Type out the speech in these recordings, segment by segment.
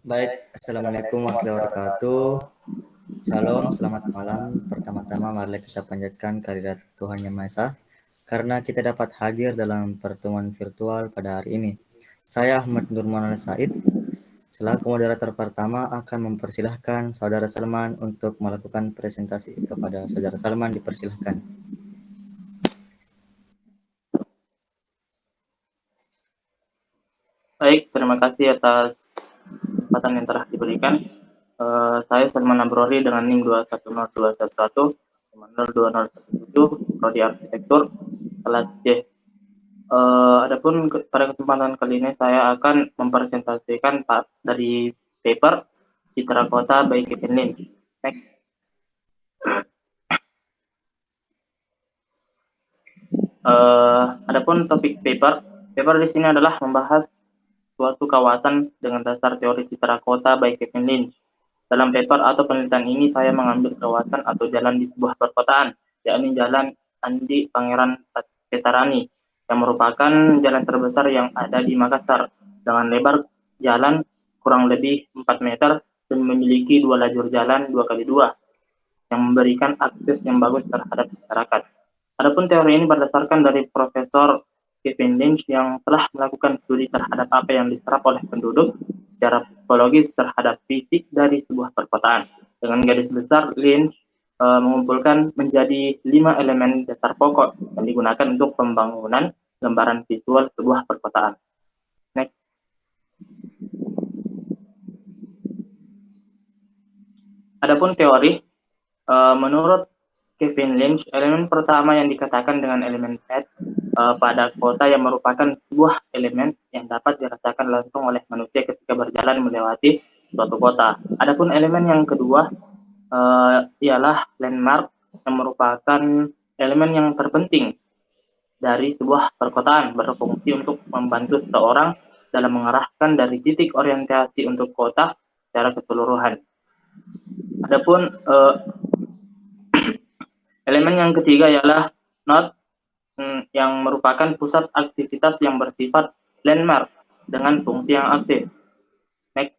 Baik, Assalamualaikum warahmatullahi wabarakatuh. Shalom, selamat malam. Pertama-tama mari kita panjatkan kehadirat Tuhan Yang Maha Esa, karena kita dapat hadir dalam pertemuan virtual pada hari ini. Saya Ahmad Nurman Said, selaku moderator pertama akan mempersilahkan Saudara Salman untuk melakukan presentasi. Kepada Saudara Salman dipersilahkan. Baik, terima kasih atas kesempatan yang telah diberikan. Saya Salman Abrori dengan NIM 210211, 2017, Prodi Arsitektur, kelas C. Adapun pada kesempatan kali ini saya akan mempresentasikan dari paper Citra Kota by Kevin Lynch. Next. Adapun topik paper di sini adalah membahas suatu kawasan dengan dasar teori citra kota by Kevin Lynch. Dalam paper atau penelitian ini saya mengambil kawasan atau jalan di sebuah perkotaan, yakni Jalan Andi Pangeran Petarani, yang merupakan jalan terbesar yang ada di Makassar, dengan lebar jalan kurang lebih 4 meter dan memiliki 2 lajur jalan 2x2, yang memberikan akses yang bagus terhadap masyarakat. Adapun teori ini berdasarkan dari Profesor Kevin Lynch yang telah melakukan studi terhadap apa yang diserap oleh penduduk secara psikologis terhadap fisik dari sebuah perkotaan. Dengan garis besar, Lynch mengumpulkan menjadi 5 elemen dasar pokok yang digunakan untuk pembangunan gambaran visual sebuah perkotaan. Next. Adapun teori, menurut Kevin Lynch, elemen pertama yang dikatakan dengan elemen pet pada kota yang merupakan sebuah elemen yang dapat dirasakan langsung oleh manusia ketika berjalan melewati suatu kota. Adapun elemen yang kedua ialah landmark yang merupakan elemen yang terpenting dari sebuah perkotaan, berfungsi untuk membantu seseorang dalam mengarahkan dari titik orientasi untuk kota secara keseluruhan. Adapun elemen yang ketiga ialah node yang merupakan pusat aktivitas yang bersifat landmark dengan fungsi yang aktif. Next.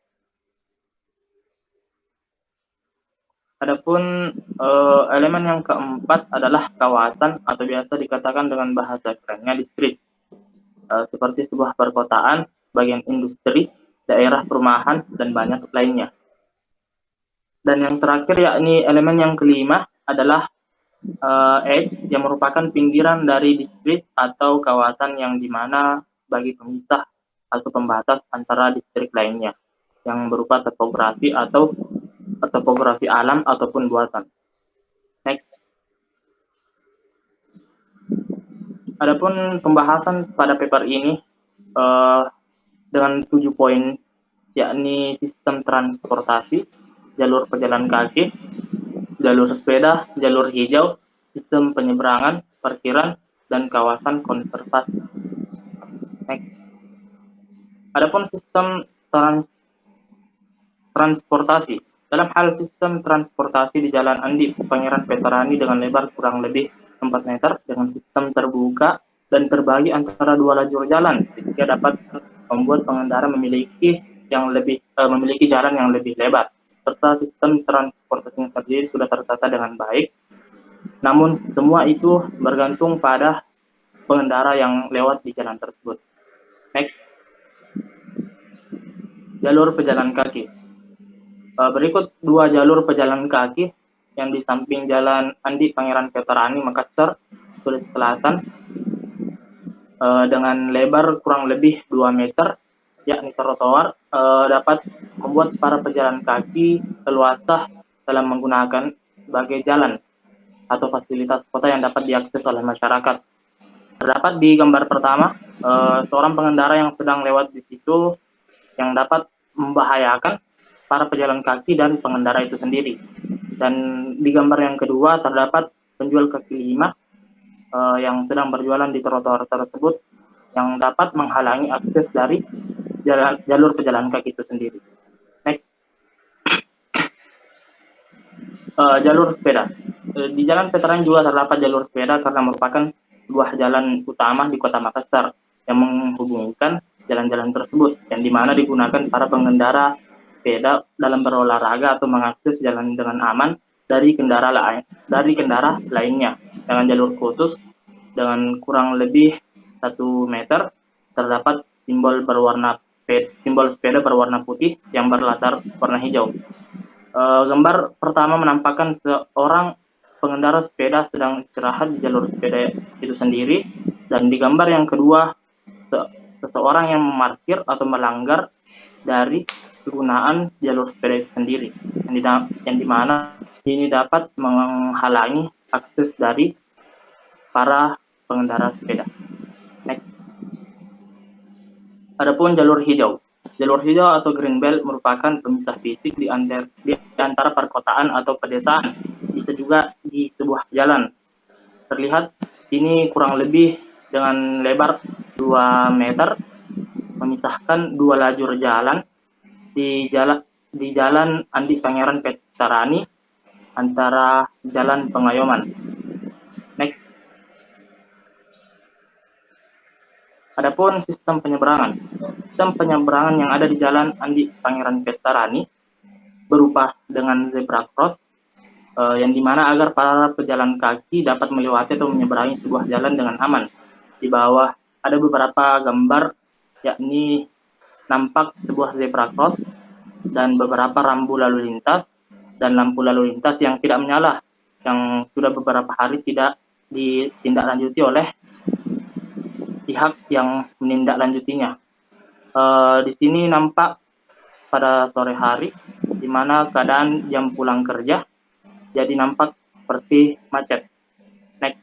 Adapun elemen yang keempat adalah kawasan atau biasa dikatakan dengan bahasa kerennya district, seperti sebuah perkotaan, bagian industri, daerah perumahan, dan banyak lainnya. Dan yang terakhir yakni elemen yang kelima adalah edge yang merupakan pinggiran dari distrik atau kawasan yang dimana sebagai pemisah atau pembatas antara distrik lainnya yang berupa topografi atau topografi alam ataupun buatan. Next. Adapun pembahasan pada paper ini dengan 7 poin, yakni sistem transportasi, jalur pejalan kaki, jalur sepeda, jalur hijau, sistem penyeberangan, parkiran, dan kawasan konservasi. Next. Adapun sistem transportasi. Dalam hal sistem transportasi di Jalan Andi Pangeran Petarani dengan lebar kurang lebih 4 meter dengan sistem terbuka dan terbagi antara 2 lajur jalan, sehingga dapat membuat pengendara memiliki jalan yang lebih lebar, serta sistem transportasinya sendiri sudah tertata dengan baik. Namun semua itu bergantung pada pengendara yang lewat di jalan tersebut. Next. Jalur pejalan kaki. Berikut 2 jalur pejalan kaki yang di samping Jalan Andi Pangeran Petarani Makassar, Sulawesi Selatan, dengan lebar kurang lebih 2 meter, yakni trotoar, dapat membuat para pejalan kaki leluasa dalam menggunakan sebagai jalan atau fasilitas kota yang dapat diakses oleh masyarakat. Terdapat di gambar pertama seorang pengendara yang sedang lewat di situ yang dapat membahayakan para pejalan kaki dan pengendara itu sendiri. Dan di gambar yang kedua terdapat penjual kaki lima yang sedang berjualan di trotoar tersebut yang dapat menghalangi akses dari jalur pejalan kaki itu sendiri. Next. Jalur sepeda. Di Jalan Veteran juga terdapat jalur sepeda karena merupakan sebuah jalan utama di Kota Makassar yang menghubungkan jalan-jalan tersebut yang dimana digunakan para pengendara sepeda dalam berolahraga atau mengakses jalan dengan aman dari kendara lainnya dengan jalur khusus dengan kurang lebih 1 meter. Terdapat simbol sepeda berwarna putih yang berlatar warna hijau. Gambar pertama menampakkan seorang pengendara sepeda sedang istirahat di jalur sepeda itu sendiri, dan di gambar yang kedua seseorang yang memarkir atau melanggar dari penggunaan jalur sepeda itu sendiri, yang dimana ini dapat menghalangi akses dari para pengendara sepeda. Next. Adapun jalur hijau. Jalur hijau atau green belt merupakan pemisah fisik di antara perkotaan atau pedesaan, bisa juga di sebuah jalan. Terlihat ini kurang lebih dengan lebar 2 meter memisahkan 2 lajur jalan di jalan Andi Pangeran Petarani antara Jalan Pengayoman. Next. Adapun sistem penyeberangan. Sistem penyeberangan yang ada di Jalan Andi Pangeran Petarani berupa dengan zebra cross, yang dimana agar para pejalan kaki dapat melewati atau menyeberangi sebuah jalan dengan aman. Di bawah ada beberapa gambar, yakni nampak sebuah zebra cross dan beberapa rambu lalu lintas dan lampu lalu lintas yang tidak menyala, yang sudah beberapa hari tidak ditindaklanjuti oleh pihak yang menindaklanjutinya. Di sini nampak pada sore hari, di mana keadaan jam pulang kerja, jadi nampak seperti macet. Next.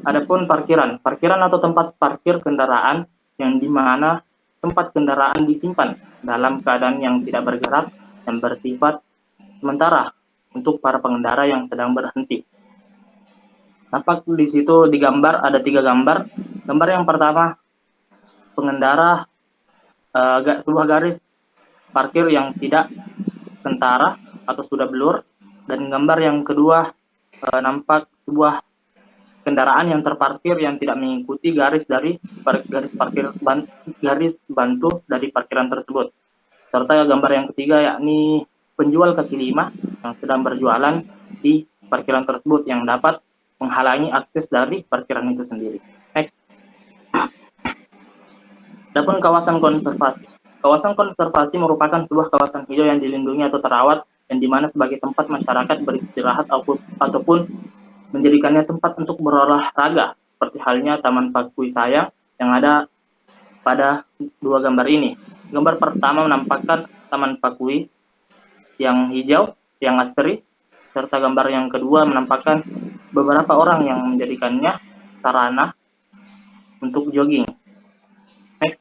Adapun parkiran atau tempat parkir kendaraan, yang dimana tempat kendaraan disimpan dalam keadaan yang tidak bergerak dan bersifat sementara untuk para pengendara yang sedang berhenti. Nampak di situ di gambar ada 3 gambar. Gambar yang pertama, pengendara sebuah garis parkir yang tidak kentara atau sudah blur, dan gambar yang kedua nampak sebuah kendaraan yang terparkir yang tidak mengikuti garis bantu dari parkiran tersebut. Serta gambar yang ketiga, yakni penjual kaki lima yang sedang berjualan di parkiran tersebut yang dapat menghalangi akses dari parkiran itu sendiri. Next. Adapun kawasan konservasi. Kawasan konservasi merupakan sebuah kawasan hijau yang dilindungi atau terawat, yang dimana sebagai tempat masyarakat beristirahat ataupun menjadikannya tempat untuk berolahraga, seperti halnya Taman Pakui Sayang yang ada pada 2 gambar ini. Gambar pertama menampakkan Taman Pakui yang hijau, yang asri, serta gambar yang kedua menampakkan beberapa orang yang menjadikannya sarana untuk jogging. Next.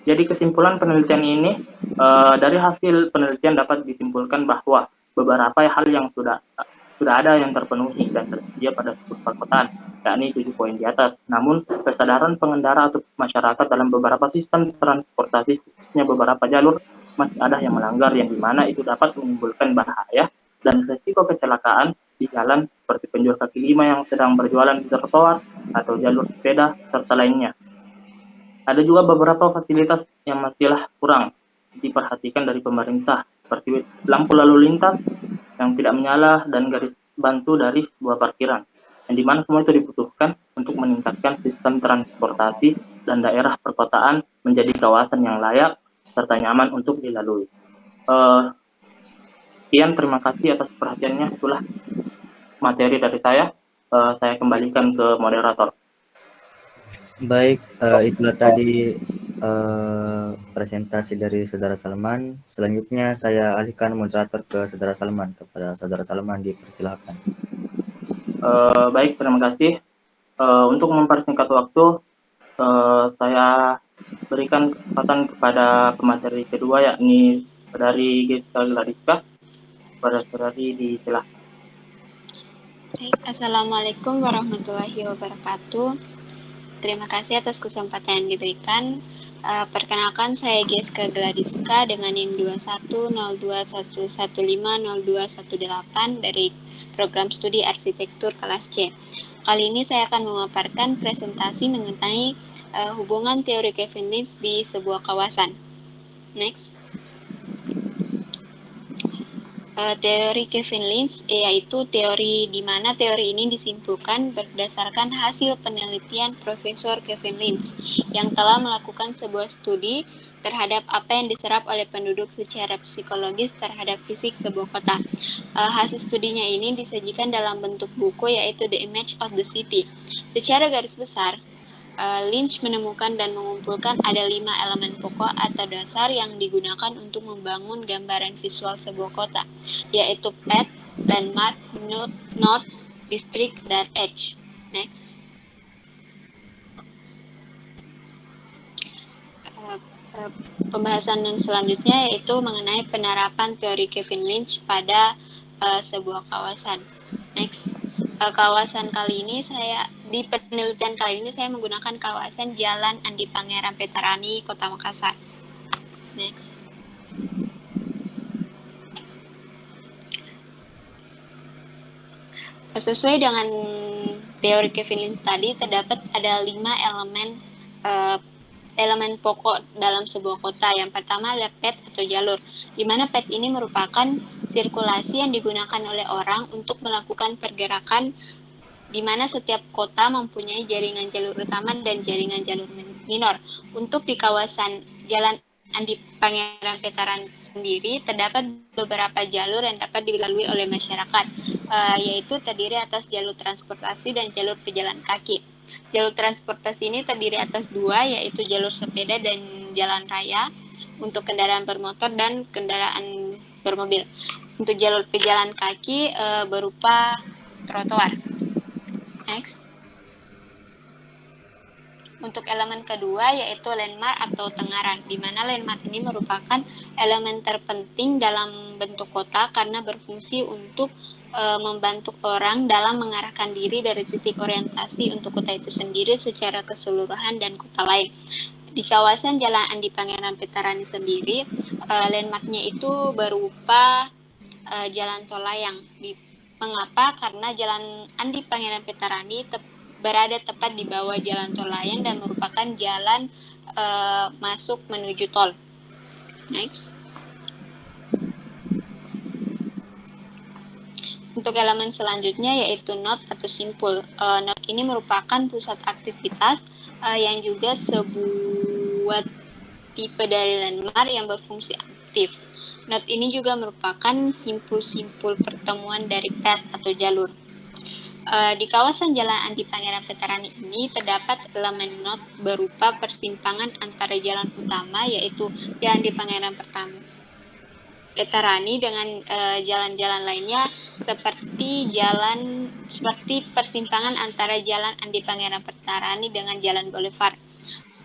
Jadi kesimpulan penelitian ini, dari hasil penelitian dapat disimpulkan bahwa beberapa hal yang sudah ada yang terpenuhi dan tersedia pada sebuah perkotaan, yakni 7 poin di atas. Namun, kesadaran pengendara atau masyarakat dalam beberapa sistem transportasi, khususnya beberapa jalur, masih ada yang melanggar, yang dimana itu dapat menimbulkan bahaya dan risiko kecelakaan di jalan, seperti penjual kaki lima yang sedang berjualan di trotoar atau jalur sepeda, serta lainnya. Ada juga beberapa fasilitas yang masihlah kurang diperhatikan dari pemerintah, seperti lampu lalu lintas yang tidak menyala dan garis bantu dari sebuah parkiran, yang dimana semua itu dibutuhkan untuk meningkatkan sistem transportasi dan daerah perkotaan menjadi kawasan yang layak serta nyaman untuk dilalui. Sekian, terima kasih atas perhatiannya. Itulah materi dari saya. Saya kembalikan ke moderator. Baik, itulah tadi presentasi dari Saudara Salman. Selanjutnya saya alihkan moderator ke Saudara Salman. Kepada Saudara Salman dipersilakan. Baik, terima kasih. Untuk mempersingkat waktu, saya berikan kesempatan kepada pemateri kedua, yakni dari Geska Gladiska. Pada saudari disilahkan. Baik, Assalamualaikum warahmatullahi wabarakatuh. Terima kasih atas kesempatan yang diberikan. Perkenalkan, saya Geska Gladiska dengan NIM 210211502118 dari Program Studi Arsitektur kelas C. Kali ini saya akan memaparkan presentasi mengenai hubungan teori Kevin Lynch di sebuah kawasan. Next. Teori Kevin Lynch yaitu teori di mana teori ini disimpulkan berdasarkan hasil penelitian Profesor Kevin Lynch yang telah melakukan sebuah studi terhadap apa yang diserap oleh penduduk secara psikologis terhadap fisik sebuah kota. Hasil studinya ini disajikan dalam bentuk buku yaitu The Image of the City. Secara garis besar, Lynch menemukan dan mengumpulkan ada 5 elemen pokok atau dasar yang digunakan untuk membangun gambaran visual sebuah kota, yaitu path, landmark, node, district, dan edge. Next. Pembahasan yang selanjutnya yaitu mengenai penerapan teori Kevin Lynch pada sebuah kawasan. Next. Kawasan kali ini di penelitian kali ini saya menggunakan kawasan Jalan Andi Pangeran Petarani, Kota Makassar. Next. Sesuai dengan teori Kevin Lynch tadi, terdapat ada 5 elemen pokok dalam sebuah kota. Yang pertama adalah path atau jalur, di mana path ini merupakan sirkulasi yang digunakan oleh orang untuk melakukan pergerakan, di mana setiap kota mempunyai jaringan jalur utama dan jaringan jalur minor. Untuk di kawasan Jalan Andi Pangeran Veteran sendiri, terdapat beberapa jalur yang dapat dilalui oleh masyarakat, yaitu terdiri atas jalur transportasi dan jalur pejalan kaki. Jalur transportasi ini terdiri atas 2, yaitu jalur sepeda dan jalan raya untuk kendaraan bermotor dan kendaraan bermobil. Untuk jalur pejalan kaki berupa trotoar. Next. Untuk elemen kedua yaitu landmark atau tengaran, di mana landmark ini merupakan elemen terpenting dalam bentuk kota karena berfungsi untuk membantu orang dalam mengarahkan diri dari titik orientasi untuk kota itu sendiri secara keseluruhan dan kota lain. Di kawasan Jalan Andi Pangeran Petarani sendiri, landmarknya itu berupa jalan tol layang. Mengapa? Karena Jalan Andi Pangeran Petarani berada tepat di bawah jalan tol layang dan merupakan jalan masuk menuju tol. Next. Untuk elemen selanjutnya yaitu node atau simpul. Node ini merupakan pusat aktivitas yang juga sebuah tipe dari landmark yang berfungsi aktif. Node ini juga merupakan simpul-simpul pertemuan dari path atau jalur. Di kawasan Jalan Andi Pangeran Vetarani ini terdapat elemen node berupa persimpangan antara jalan utama yaitu Jalan Andi Pangeran Vetarani dengan jalan-jalan lainnya seperti persimpangan antara Jalan Andi Pangeran Vetarani dengan Jalan Boulevard.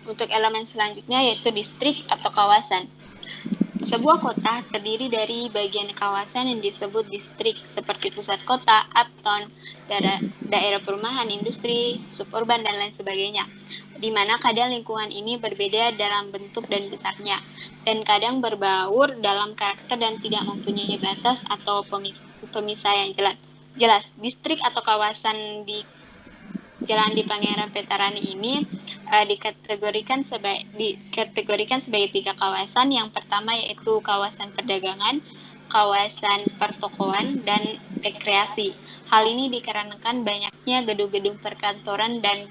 Untuk elemen selanjutnya yaitu distrik atau kawasan. Sebuah kota terdiri dari bagian kawasan yang disebut distrik seperti pusat kota, uptown, daerah perumahan, industri, suburban, dan lain sebagainya, di mana kadang lingkungan ini berbeda dalam bentuk dan besarnya, dan kadang berbaur dalam karakter dan tidak mempunyai batas atau pemisah yang jelas. Distrik atau kawasan di Jalan Andi Pangeran Vetarani ini dikategorikan sebagai 3 kawasan. Yang pertama yaitu kawasan perdagangan, kawasan pertokoan, dan rekreasi. Hal ini dikarenakan banyaknya gedung-gedung perkantoran dan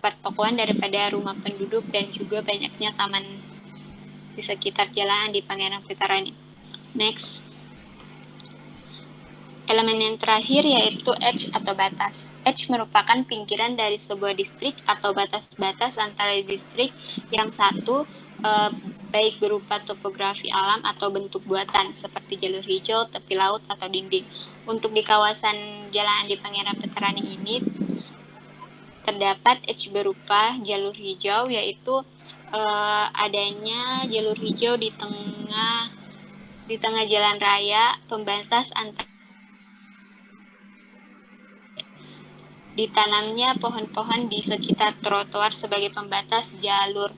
pertokoan daripada rumah penduduk dan juga banyaknya taman di sekitar Jalan Andi Pangeran Vetarani. Next. Elemen yang terakhir yaitu edge atau batas. Edge merupakan pinggiran dari sebuah distrik atau batas-batas antara distrik yang satu, baik berupa topografi alam atau bentuk buatan seperti jalur hijau, tepi laut, atau dinding. Untuk di kawasan Jalan Andi Pangeran Vetarani ini terdapat edge berupa jalur hijau, yaitu adanya jalur hijau di tengah jalan raya pembatas antara ditanamnya pohon-pohon di sekitar trotoar sebagai pembatas jalur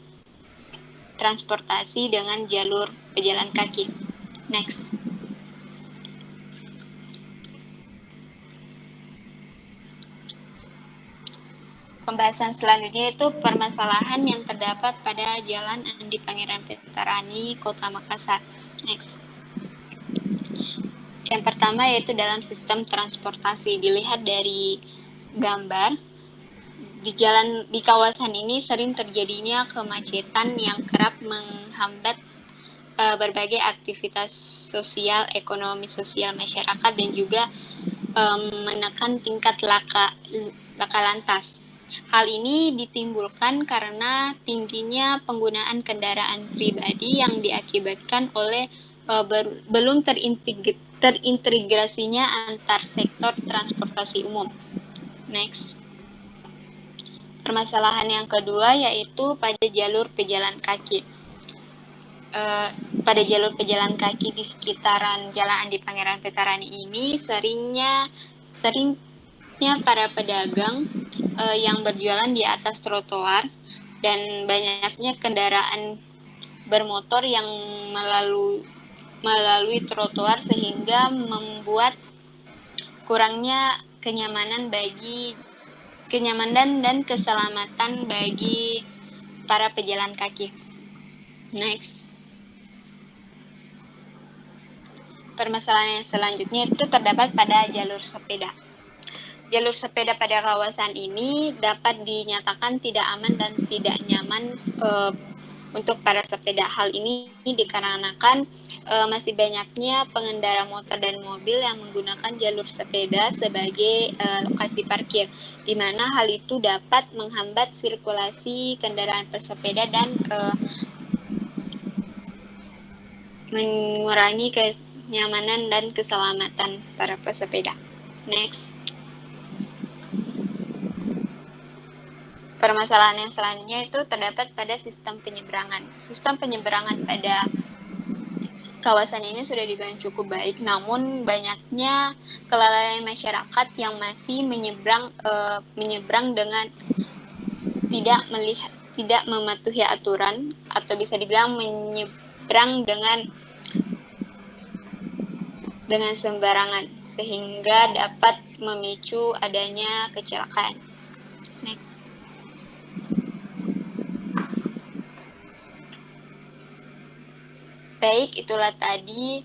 transportasi dengan jalur pejalan kaki. Next. Pembahasan selanjutnya itu permasalahan yang terdapat pada Jalan Andi Pangeran Petarani, Kota Makassar. Next. Yang pertama yaitu dalam sistem transportasi. Dilihat dari gambar, di kawasan ini sering terjadinya kemacetan yang kerap menghambat berbagai aktivitas sosial, ekonomi sosial masyarakat dan juga menekan tingkat laka lantas. Hal ini ditimbulkan karena tingginya penggunaan kendaraan pribadi yang diakibatkan oleh belum terintegrasinya antar sektor transportasi umum. Next. Permasalahan yang kedua yaitu pada jalur pejalan kaki. Pada jalur pejalan kaki di sekitaran Jalan Andi Pangeran Petarani ini seringnya para pedagang yang berjualan di atas trotoar dan banyaknya kendaraan bermotor yang melalui trotoar sehingga membuat kurangnya kenyamanan dan keselamatan bagi para pejalan kaki. Next. Permasalahan yang selanjutnya itu terdapat pada jalur sepeda. Jalur sepeda pada kawasan ini dapat dinyatakan tidak aman dan tidak nyaman untuk para sepeda. Hal ini dikarenakan masih banyaknya pengendara motor dan mobil yang menggunakan jalur sepeda sebagai lokasi parkir, di mana hal itu dapat menghambat sirkulasi kendaraan bersepeda dan mengurangi kenyamanan dan keselamatan para pesepeda. Next. Permasalahan yang selanjutnya itu terdapat pada sistem penyeberangan. Sistem penyeberangan pada kawasan ini sudah dibangun cukup baik, namun banyaknya kelalaian masyarakat yang masih menyeberang dengan tidak mematuhi aturan, atau bisa dibilang menyeberang dengan sembarangan, sehingga dapat memicu adanya kecelakaan. Next. Baik, itulah tadi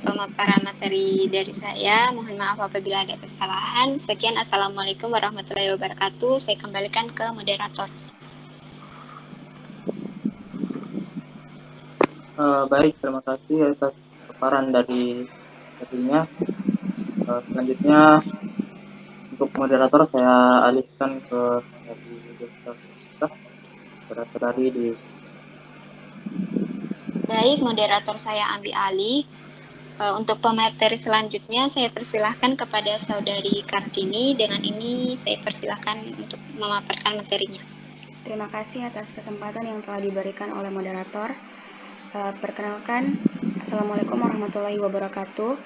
pemaparan materi dari saya. Mohon maaf apabila ada kesalahan. Sekian, Assalamualaikum warahmatullahi wabarakatuh. Saya kembalikan ke moderator. Baik, terima kasih atas paparan darinya. Selanjutnya untuk moderator saya alihkan ke dari di. Baik, moderator saya ambil alih. Untuk pemateri selanjutnya saya persilahkan kepada Saudari Kartini. Dengan ini saya persilahkan untuk memaparkan materinya. Terima kasih atas kesempatan yang telah diberikan oleh moderator. Perkenalkan, Assalamualaikum warahmatullahi wabarakatuh.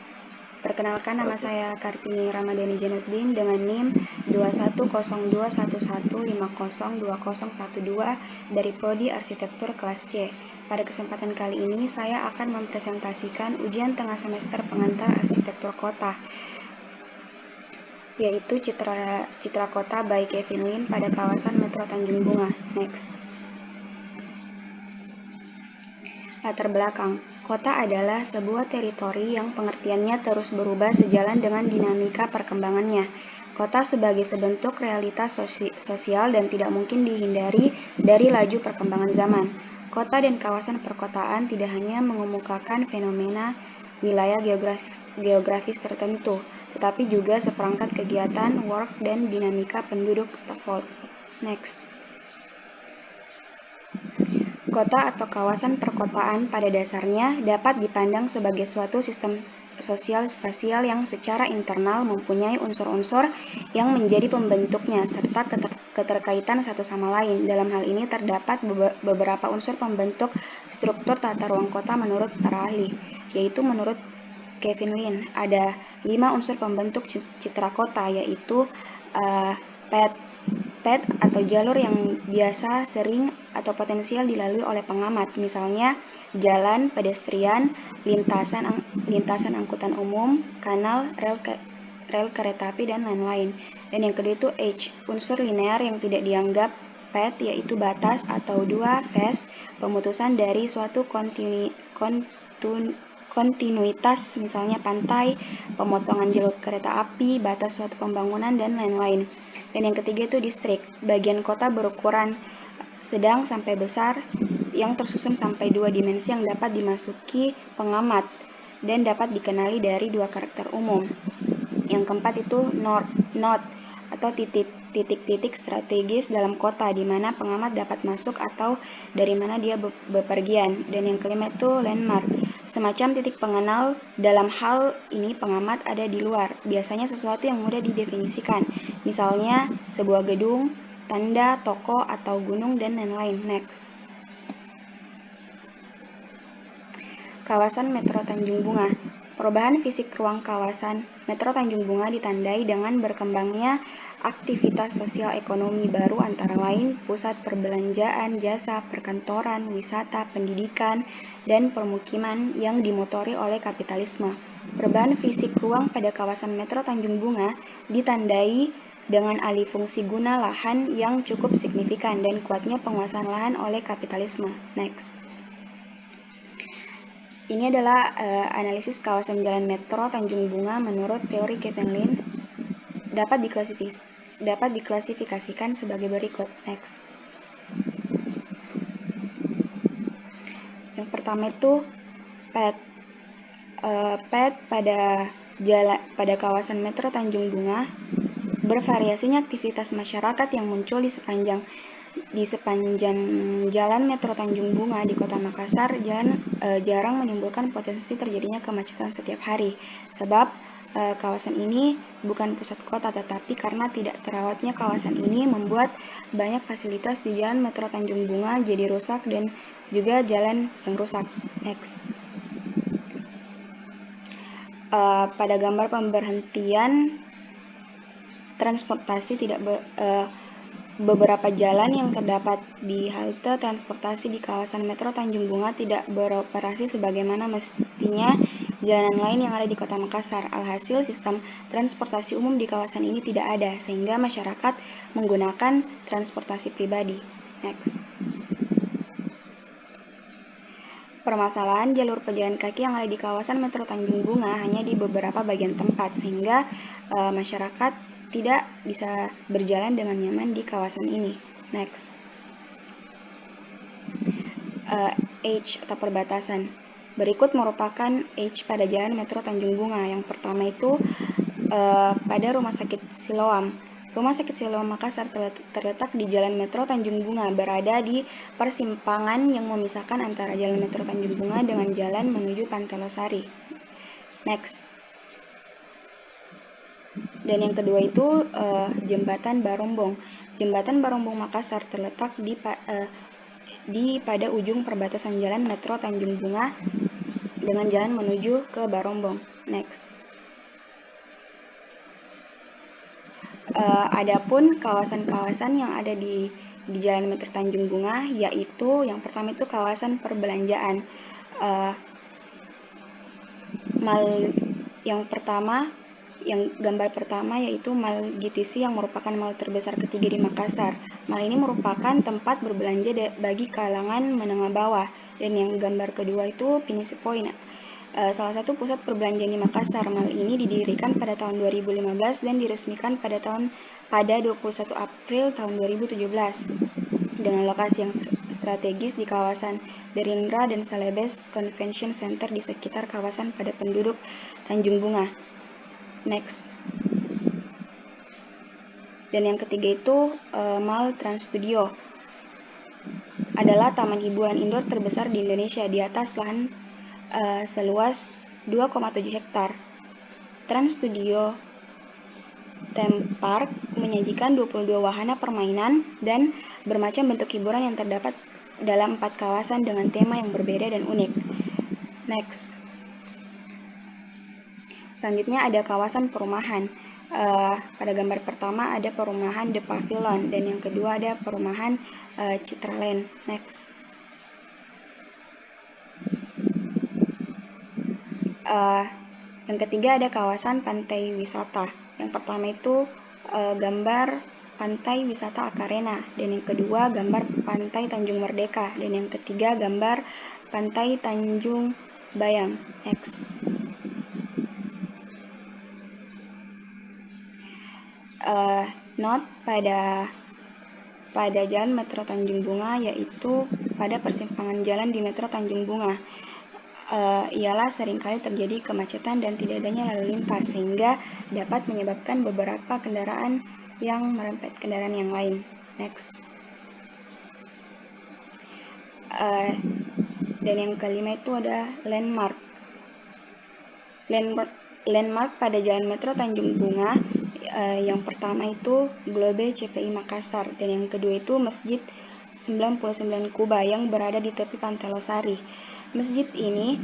Perkenalkan, nama saya Kartini Ramadhani Jainuddin dengan NIM 210211502012 dari Prodi Arsitektur kelas C. Pada kesempatan kali ini saya akan mempresentasikan ujian tengah semester pengantar arsitektur kota, yaitu Citra Kota by Kevin Lin pada kawasan Metro Tanjung Bunga. Next. Latar belakang. Kota adalah sebuah teritori yang pengertiannya terus berubah sejalan dengan dinamika perkembangannya. Kota sebagai sebentuk realitas sosial dan tidak mungkin dihindari dari laju perkembangan zaman. Kota dan kawasan perkotaan tidak hanya mengemukakan fenomena wilayah geografis tertentu, tetapi juga seperangkat kegiatan, work, dan dinamika penduduk. Next. Kota atau kawasan perkotaan pada dasarnya dapat dipandang sebagai suatu sistem sosial spasial yang secara internal mempunyai unsur-unsur yang menjadi pembentuknya serta keterkaitan satu sama lain. Dalam hal ini terdapat beberapa unsur pembentuk struktur tata ruang kota menurut para ahli, yaitu menurut Kevin Lin ada 5 unsur pembentuk citra kota, yaitu pad atau jalur yang biasa, sering, atau potensial dilalui oleh pengamat, misalnya jalan, pedestrian, lintasan angkutan umum, kanal, rel kereta api, dan lain-lain. Dan yang kedua itu H, unsur linear yang tidak dianggap pad, yaitu batas atau dua phase, pemutusan dari suatu kontinuitas, misalnya pantai, pemotongan jalur kereta api, batas suatu pembangunan, dan lain-lain. Dan yang ketiga itu distrik, bagian kota berukuran sedang sampai besar yang tersusun sampai dua dimensi yang dapat dimasuki pengamat dan dapat dikenali dari dua karakter umum. Yang keempat itu node atau titik-titik strategis dalam kota di mana pengamat dapat masuk atau dari mana dia bepergian. Dan yang kelima itu landmark, semacam titik pengenal. Dalam hal ini pengamat ada di luar, biasanya sesuatu yang mudah didefinisikan, misalnya sebuah gedung, tanda, toko, atau gunung, dan lain-lain. Next. Kawasan Metro Tanjung Bunga. Perubahan fisik ruang kawasan Metro Tanjung Bunga ditandai dengan berkembangnya aktivitas sosial ekonomi baru, antara lain pusat perbelanjaan, jasa, perkantoran, wisata, pendidikan, dan permukiman yang dimotori oleh kapitalisme. Perubahan fisik ruang pada kawasan Metro Tanjung Bunga ditandai dengan alih fungsi guna lahan yang cukup signifikan dan kuatnya penguasaan lahan oleh kapitalisme. Next. Ini adalah analisis kawasan jalan Metro Tanjung Bunga menurut teori Kevin Lin. Dapat diklasifikasikan sebagai berikut. Next. Yang pertama itu pad. Pad pada kawasan Metro Tanjung Bunga, bervariasinya aktivitas masyarakat yang muncul di sepanjang jalan Metro Tanjung Bunga di Kota Makassar jarang menimbulkan potensi terjadinya kemacetan setiap hari, sebab kawasan ini bukan pusat kota, tetapi karena tidak terawatnya kawasan ini membuat banyak fasilitas di jalan Metro Tanjung Bunga jadi rusak dan juga jalan yang rusak. Next. Pada gambar pemberhentian transportasi beberapa jalan yang terdapat di halte transportasi di kawasan Metro Tanjung Bunga tidak beroperasi sebagaimana mestinya jalanan lain yang ada di Kota Makassar. Alhasil, sistem transportasi umum di kawasan ini tidak ada, sehingga masyarakat menggunakan transportasi pribadi. Next. Permasalahan jalur pejalan kaki yang ada di kawasan Metro Tanjung Bunga hanya di beberapa bagian tempat, sehingga masyarakat tidak bisa berjalan dengan nyaman di kawasan ini. Next. H atau perbatasan. Berikut merupakan H pada jalan Metro Tanjung Bunga. Yang pertama itu pada Rumah Sakit Siloam. Rumah Sakit Siloam Makassar terletak di Jalan Metro Tanjung Bunga, berada di persimpangan yang memisahkan antara Jalan Metro Tanjung Bunga dengan jalan menuju Pantai Losari. Next. Dan yang kedua itu Jembatan Barombong. Jembatan Barombong Makassar terletak pada ujung perbatasan Jalan Metro Tanjung Bunga dengan jalan menuju ke Barombong. Next. Adapun kawasan-kawasan yang ada di Jalan Metro Tanjung Bunga, yaitu yang pertama itu kawasan perbelanjaan. Gambar pertama yaitu Mall GTC yang merupakan mall terbesar ketiga di Makassar. Mall ini merupakan tempat berbelanja bagi kalangan menengah bawah. Dan yang gambar kedua itu Pinisi Point, salah satu pusat perbelanjaan di Makassar. Mall ini didirikan pada tahun 2015 dan diresmikan pada 21 April tahun 2017 dengan lokasi yang strategis di kawasan Derindra dan Celebes Convention Center di sekitar kawasan padat penduduk Tanjung Bunga. Next. Dan yang ketiga itu Mall Trans Studio adalah taman hiburan indoor terbesar di Indonesia di atas lahan seluas 2,7 hektar. Trans Studio Theme Park menyajikan 22 wahana permainan dan bermacam bentuk hiburan yang terdapat dalam 4 kawasan dengan tema yang berbeda dan unik. Next. Selanjutnya ada kawasan perumahan. Pada gambar pertama ada perumahan The Pavilion dan yang kedua ada perumahan Citraland. Next. Yang ketiga ada kawasan pantai wisata. Yang pertama itu gambar pantai wisata Akarena, dan yang kedua gambar pantai Tanjung Merdeka, dan yang ketiga gambar pantai Tanjung Bayam. Next. Note pada jalan Metro Tanjung Bunga, yaitu pada persimpangan jalan di Metro Tanjung Bunga, ialah seringkali terjadi kemacetan dan tidak adanya lalu lintas, sehingga dapat menyebabkan beberapa kendaraan yang merempet kendaraan yang lain. Next. Dan yang kelima itu ada landmark. Landmark pada jalan Metro Tanjung Bunga, yang pertama itu Globe CPI Makassar, dan yang kedua itu Masjid 99 Kuba yang berada di tepi Pantai Losari. Masjid ini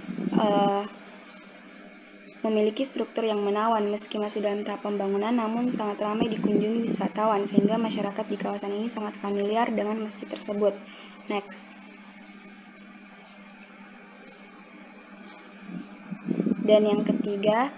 memiliki struktur yang menawan meski masih dalam tahap pembangunan, namun sangat ramai dikunjungi wisatawan sehingga masyarakat di kawasan ini sangat familiar dengan masjid tersebut. Next. Dan yang ketiga,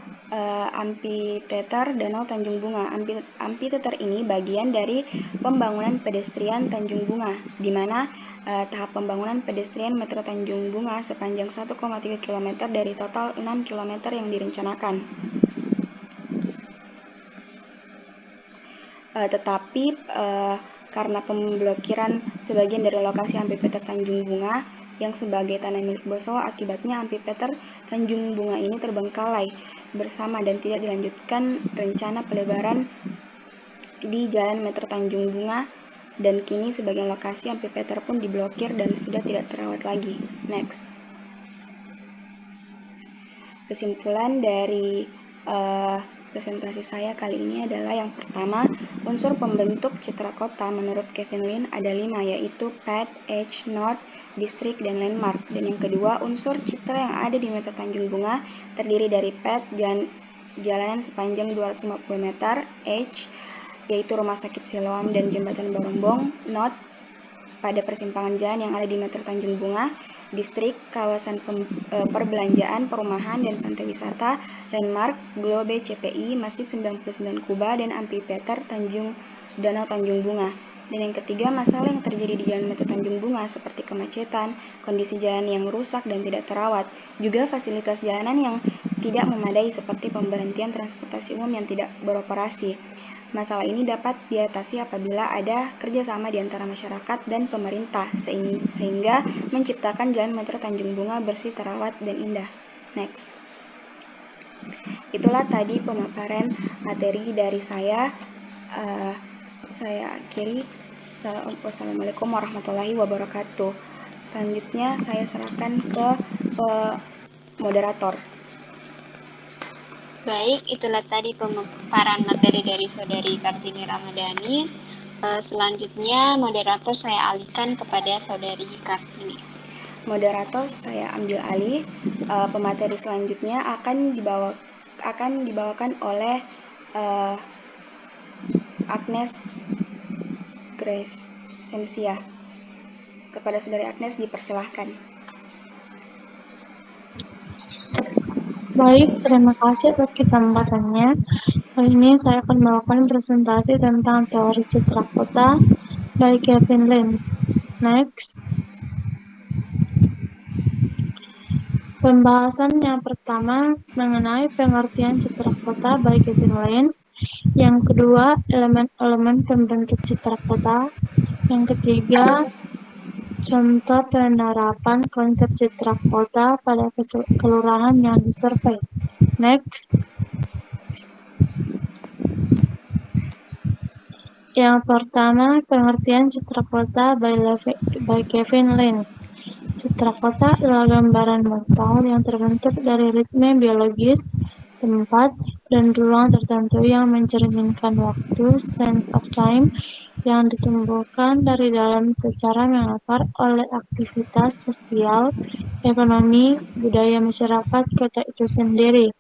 Amphitheater Danau Tanjung Bunga. Amphitheater ini bagian dari pembangunan pedestrian Tanjung Bunga, di mana tahap pembangunan pedestrian Metro Tanjung Bunga sepanjang 1,3 km dari total 6 km yang direncanakan. Tetapi karena pemblokiran sebagian dari lokasi Amphitheater Tanjung Bunga yang sebagai tanah milik Bosowa, akibatnya Amphitheater Tanjung Bunga ini terbengkalai bersama dan tidak dilanjutkan rencana pelebaran di Jalan Metro Tanjung Bunga, dan kini sebagian lokasi Amphitheater pun diblokir dan sudah tidak terawat lagi. Next. Kesimpulan dari presentasi saya kali ini adalah yang pertama, unsur pembentuk citra kota menurut Kevin Lin ada 5, yaitu path, edge, node, district, dan landmark. Dan yang kedua, unsur citra yang ada di Metro Tanjung Bunga terdiri dari path, jalanan sepanjang 250 meter, edge, yaitu Rumah Sakit Siloam dan Jembatan Barumbong, node, pada persimpangan jalan yang ada di Metro Tanjung Bunga, distrik, kawasan perbelanjaan, perumahan, dan pantai wisata, landmark, Globe CPI, Masjid 99 Kuba, dan Amphitheater Danau Tanjung Bunga. Dan yang ketiga, masalah yang terjadi di Jalan Metro Tanjung Bunga seperti kemacetan, kondisi jalan yang rusak dan tidak terawat, juga fasilitas jalanan yang tidak memadai seperti pemberhentian transportasi umum yang tidak beroperasi. Masalah ini dapat diatasi apabila ada kerjasama di antara masyarakat dan pemerintah, sehingga menciptakan Jalan Metro Tanjung Bunga bersih, terawat, dan indah. Next. Itulah tadi pemaparan materi dari saya. Saya akhiri. Wassalamualaikum warahmatullahi wabarakatuh. Selanjutnya saya serahkan ke moderator. Baik, itulah tadi pemaparan materi dari Saudari Kartini Ramadhani. Selanjutnya, moderator saya alihkan kepada Saudari Kartini. Moderator saya ambil alih. Pemateri selanjutnya akan dibawakan oleh Agnes Grace Sensia. Kepada Saudari Agnes dipersilahkan. Baik, terima kasih atas kesempatannya. Kali ini saya akan melakukan presentasi tentang teori citra kota by Kevin Lins. Next. Pembahasan yang pertama mengenai pengertian citra kota by Kevin Lins. Yang kedua, elemen-elemen pembentuk citra kota. Yang ketiga, contoh penerapan konsep citra kota pada kelurahan yang disurvei. Next. Yang pertama, pengertian citra kota by Kevin Lins. Citra kota adalah gambaran mental yang terbentuk dari ritme biologis, tempat, dan ruang tertentu yang mencerminkan waktu, sense of time, yang ditumbuhkan dari dalam secara mengakar oleh aktivitas sosial, ekonomi, budaya masyarakat kota itu sendiri.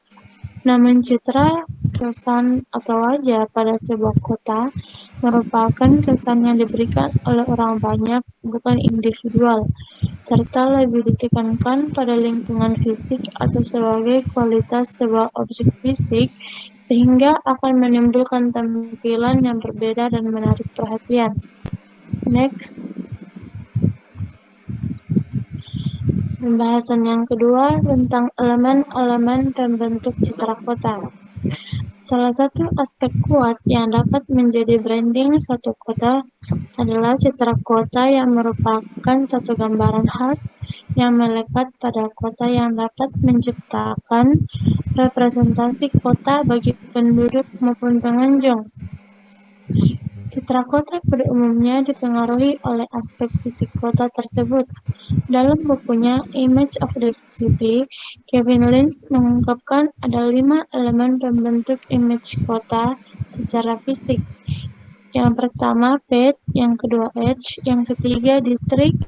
Namun citra, kesan, atau wajah pada sebuah kota merupakan kesan yang diberikan oleh orang banyak, bukan individual, serta lebih ditekankan pada lingkungan fisik atau sebagai kualitas sebuah objek fisik, sehingga akan menimbulkan tampilan yang berbeda dan menarik perhatian. Next. Pembahasan yang kedua tentang elemen-elemen pembentuk citra kota. Salah satu aspek kuat yang dapat menjadi branding suatu kota adalah citra kota yang merupakan satu gambaran khas yang melekat pada kota yang dapat menciptakan representasi kota bagi penduduk maupun pengunjung. Citra kota pada umumnya dipengaruhi oleh aspek fisik kota tersebut. Dalam bukunya Image of the City, Kevin Lynch mengungkapkan ada 5 elemen pembentuk image kota secara fisik. Yang pertama path, yang kedua edge, yang ketiga district,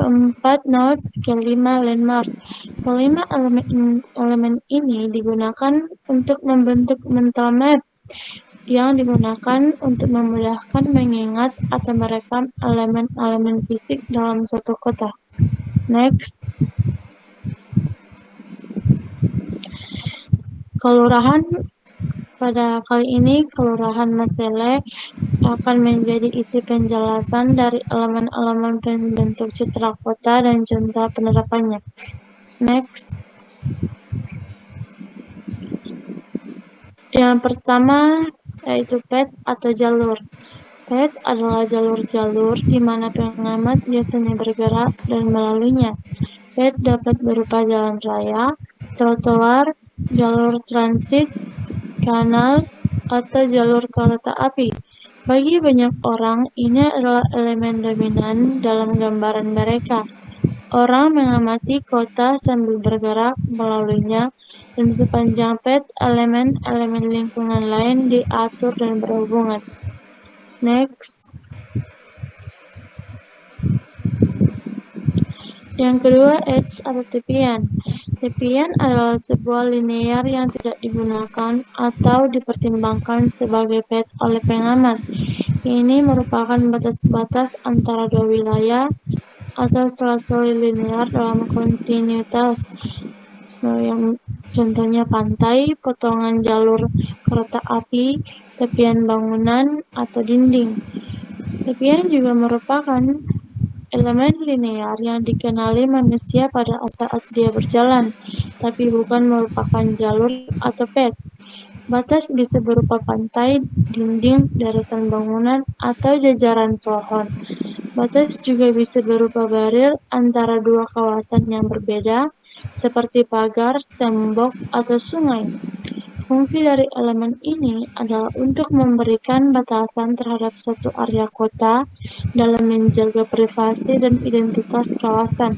keempat nodes, kelima landmark. Kelima elemen ini digunakan untuk membentuk mental map yang digunakan untuk memudahkan mengingat atau merekam elemen-elemen fisik dalam suatu kota. Next. Kelurahan. Pada kali ini, Kelurahan Mesele akan menjadi isi penjelasan dari elemen-elemen pembentuk citra kota dan contoh penerapannya. Next. Yang pertama yaitu path atau jalur. Path adalah jalur-jalur di mana pengamat biasanya bergerak dan melaluinya. Path dapat berupa jalan raya, trotoar, jalur transit, kanal, atau jalur kereta api. Bagi banyak orang, ini adalah elemen dominan dalam gambaran mereka. Orang mengamati kota sambil bergerak melaluinya, dan sepanjang path, elemen-elemen lingkungan lain diatur dan berhubungan. Next. Yang kedua, edge atau tepian. Tepian adalah sebuah linear yang tidak digunakan atau dipertimbangkan sebagai path oleh pengamat. Ini merupakan batas-batas antara dua wilayah atau sela-sela linear dalam kontinuitas. Yang contohnya pantai, potongan jalur kereta api, tepian bangunan, atau dinding. Tepian juga merupakan elemen linear yang dikenali manusia pada saat dia berjalan, tapi bukan merupakan jalur atau path. Batas bisa berupa pantai, dinding, deretan bangunan, atau jajaran pohon. Batas juga bisa berupa barir antara dua kawasan yang berbeda, seperti pagar, tembok, atau sungai. Fungsi dari elemen ini adalah untuk memberikan batasan terhadap suatu area kota dalam menjaga privasi dan identitas kawasan.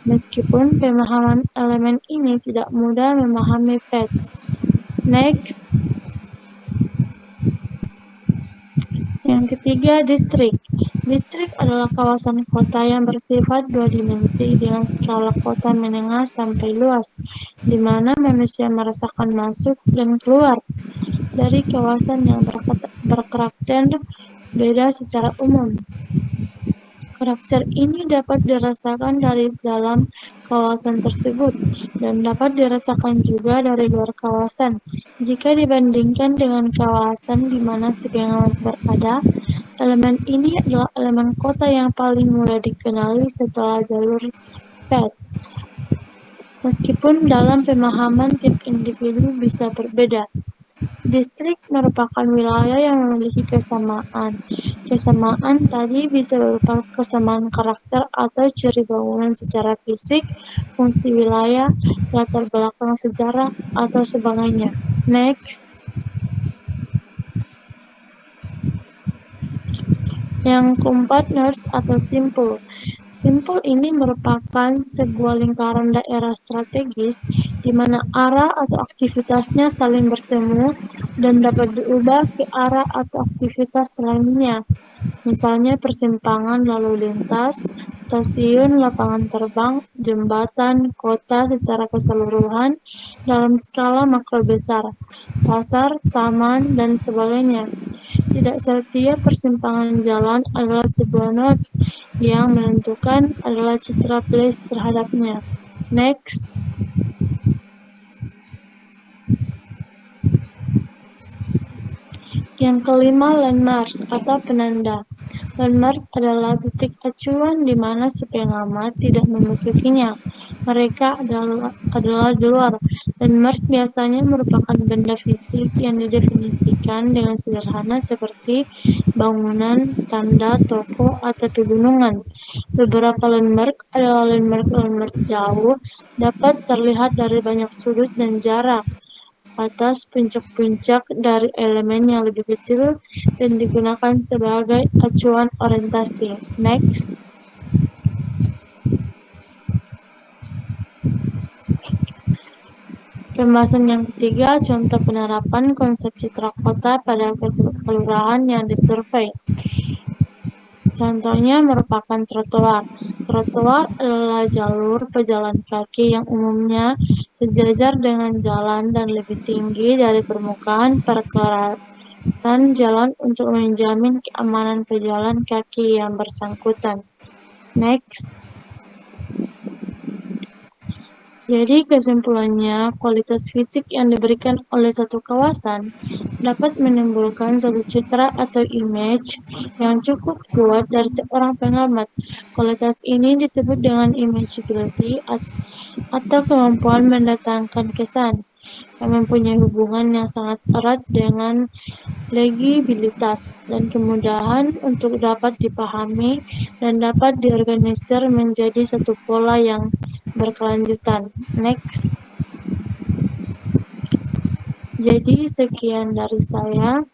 Meskipun pemahaman elemen ini tidak mudah memahami paths. Next. Yang ketiga, distrik. Distrik adalah kawasan kota yang bersifat dua dimensi dengan skala kota menengah sampai luas, di mana manusia merasakan masuk dan keluar dari kawasan yang berkarakter beda secara umum. Karakter ini dapat dirasakan dari dalam kawasan tersebut dan dapat dirasakan juga dari luar kawasan. Jika dibandingkan dengan kawasan di mana si pengamat berada, elemen ini adalah elemen kota yang paling mudah dikenali setelah jalur paths. Meskipun dalam pemahaman tiap individu bisa berbeda. Distrik merupakan wilayah yang memiliki kesamaan. Kesamaan tadi bisa berupa kesamaan karakter atau ciri bangunan secara fisik, fungsi wilayah, latar belakang sejarah, atau sebagainya. Next. Yang keempat, nodes atau simpul. Simpul ini merupakan sebuah lingkaran daerah strategis di mana arah atau aktivitasnya saling bertemu dan dapat diubah ke arah atau aktivitas lainnya. Misalnya persimpangan lalu lintas, stasiun, lapangan terbang, jembatan, kota secara keseluruhan dalam skala makro besar, pasar, taman, dan sebagainya. Tidak setiap persimpangan jalan adalah sebuah nodes, yang menentukan adalah citra place terhadapnya. Next. Yang kelima, landmark atau penanda. Landmark adalah titik acuan di mana si pengamat tidak memasukinya. Mereka adalah di luar. Landmark biasanya merupakan benda fisik yang didefinisikan dengan sederhana seperti bangunan, tanda, toko, atau pegunungan. Beberapa landmark adalah landmark jauh, dapat terlihat dari banyak sudut dan jarak atas puncak-puncak dari elemen yang lebih kecil dan digunakan sebagai acuan orientasi. Next. Pembahasan yang ketiga, contoh penerapan konsep citra kota pada kelurahan yang disurvei. Contohnya merupakan trotoar. Trotoar adalah jalur pejalan kaki yang umumnya sejajar dengan jalan dan lebih tinggi dari permukaan perkerasan jalan untuk menjamin keamanan pejalan kaki yang bersangkutan. Next. Jadi kesimpulannya, kualitas fisik yang diberikan oleh satu kawasan dapat menimbulkan suatu citra atau image yang cukup kuat dari seorang pengamat. Kualitas ini disebut dengan imageability atau kemampuan mendatangkan kesan, yang mempunyai hubungan yang sangat erat dengan legibilitas dan kemudahan untuk dapat dipahami dan dapat diorganisir menjadi satu pola yang berkelanjutan. Next. Jadi sekian dari saya.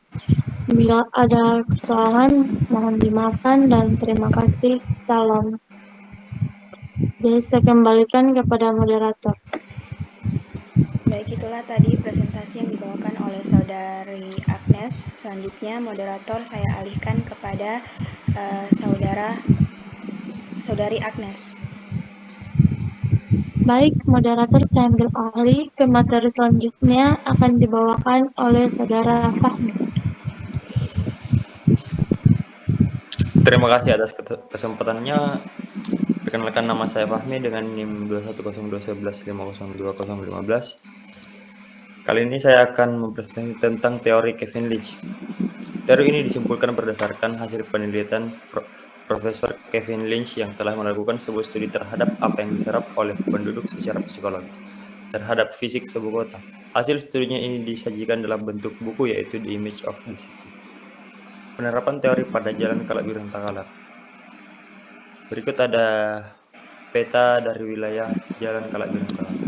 Bila ada kesalahan mohon dimaafkan dan terima kasih. Salam. Jadi saya kembalikan kepada moderator. Baik, itulah tadi presentasi yang dibawakan oleh Saudari Agnes. Selanjutnya moderator saya alihkan kepada Saudari Agnes. Baik, moderator saya ambil alih ke materi selanjutnya akan dibawakan oleh Saudara Fahmi. Terima kasih atas kesempatannya. Perkenalkan, nama saya Fahmi dengan NIM 2102115020015. Kali ini saya akan mempresentasi tentang teori Kevin Lynch. Teori ini disimpulkan berdasarkan hasil penelitian Profesor Kevin Lynch yang telah melakukan sebuah studi terhadap apa yang diserap oleh penduduk secara psikologis terhadap fisik sebuah kota. Hasil studinya ini disajikan dalam bentuk buku, yaitu The Image of the City. Penerapan teori pada jalan Kalak-Biru Takalar. Berikut ada peta dari wilayah jalan Kalak-Biru Takalar.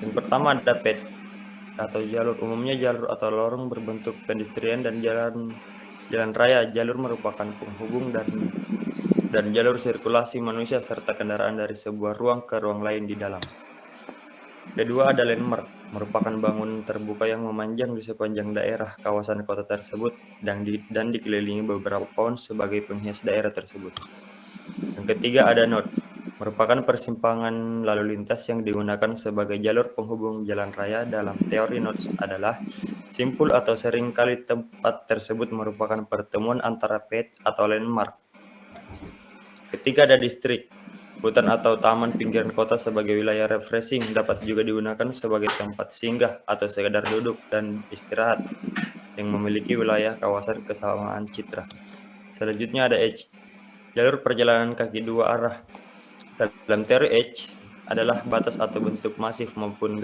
Yang pertama ada peta atau jalur. Umumnya jalur atau lorong berbentuk pedestrian dan jalan raya. Jalur merupakan penghubung dan jalur sirkulasi manusia serta kendaraan dari sebuah ruang ke ruang lain di dalam. Kedua ada landmark, merupakan bangunan terbuka yang memanjang di sepanjang daerah kawasan kota tersebut dan dikelilingi beberapa pohon sebagai penghias daerah tersebut. Yang ketiga ada node, merupakan persimpangan lalu lintas yang digunakan sebagai jalur penghubung jalan raya. Dalam teori nodes adalah simpul atau seringkali tempat tersebut merupakan pertemuan antara pet atau landmark. Ketiga ada distrik, hutan atau taman pinggiran kota sebagai wilayah refreshing, dapat juga digunakan sebagai tempat singgah atau sekedar duduk dan istirahat yang memiliki wilayah kawasan kesamaan citra. Selanjutnya ada edge, jalur perjalanan kaki dua arah. Dalam teori edge adalah batas atau bentuk masif maupun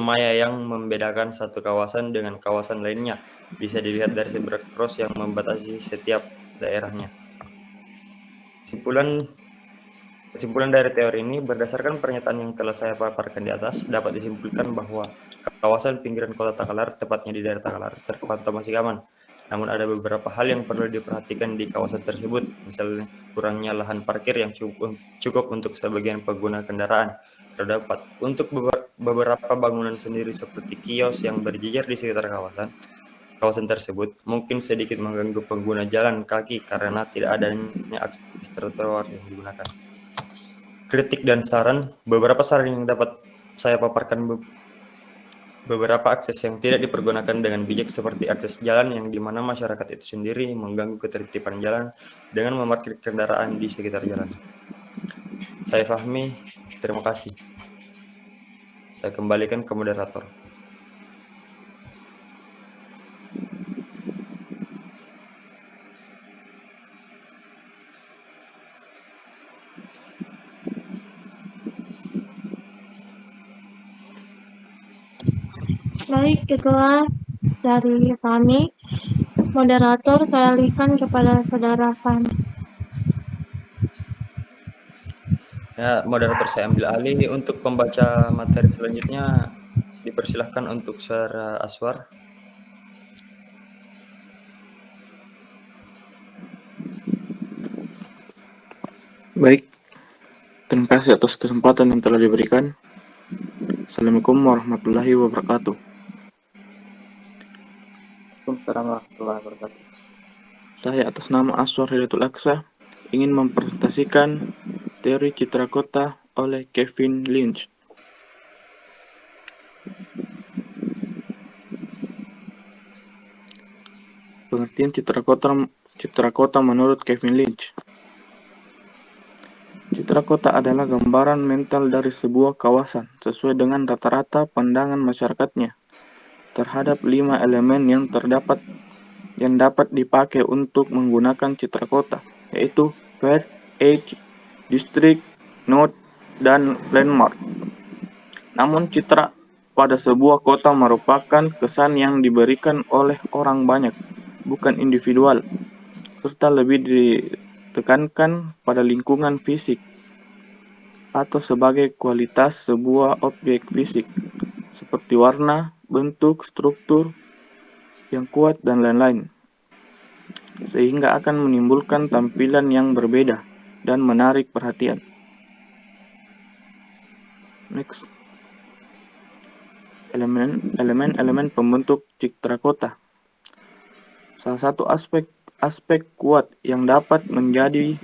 maya yang membedakan satu kawasan dengan kawasan lainnya. Bisa dilihat dari zebra cross yang membatasi setiap daerahnya. Kesimpulan dari teori ini, berdasarkan pernyataan yang telah saya paparkan di atas, dapat disimpulkan bahwa kawasan pinggiran kota Takalar, tepatnya di daerah Takalar, terpantau masih aman. Namun ada beberapa hal yang perlu diperhatikan di kawasan tersebut, misalnya kurangnya lahan parkir yang cukup untuk sebagian pengguna kendaraan. Terdapat untuk beberapa bangunan sendiri seperti kios yang berjejer di sekitar kawasan tersebut mungkin sedikit mengganggu pengguna jalan kaki karena tidak adanya akses trotoar yang digunakan. Kritik dan saran, beberapa saran yang dapat saya paparkan. Beberapa akses yang tidak dipergunakan dengan bijak seperti akses jalan yang dimana masyarakat itu sendiri mengganggu ketertiban jalan dengan memarkir kendaraan di sekitar jalan. Saya Fahmi, terima kasih. Saya kembalikan ke moderator. Baik, itulah dari kami. Moderator, saya alihkan kepada Saudara Fahmi. Ya, moderator saya ambil alih untuk pembaca materi selanjutnya. Dipersilahkan untuk Sarah Aswar. Baik, terima kasih atas kesempatan yang telah diberikan. Assalamualaikum warahmatullahi wabarakatuh. Waalaikumsalam warahmatullahi wabarakatuh. Saya atas nama Aswar Hidayatul Aqsa ingin mempresentasikan teori citra kota oleh Kevin Lynch. Pengertian citra kota menurut Kevin Lynch. Citra kota adalah gambaran mental dari sebuah kawasan sesuai dengan rata-rata pandangan masyarakatnya terhadap 5 elemen yang dapat dipakai untuk menggunakan citra kota, yaitu path, edge, district, node, dan landmark. Namun citra pada sebuah kota merupakan kesan yang diberikan oleh orang banyak, bukan individual, serta lebih ditekankan pada lingkungan fisik atau sebagai kualitas sebuah objek fisik, seperti warna, bentuk, struktur yang kuat, dan lain-lain, sehingga akan menimbulkan tampilan yang berbeda dan menarik perhatian. Next. Elemen pembentuk citra kota. Salah satu aspek kuat yang dapat menjadi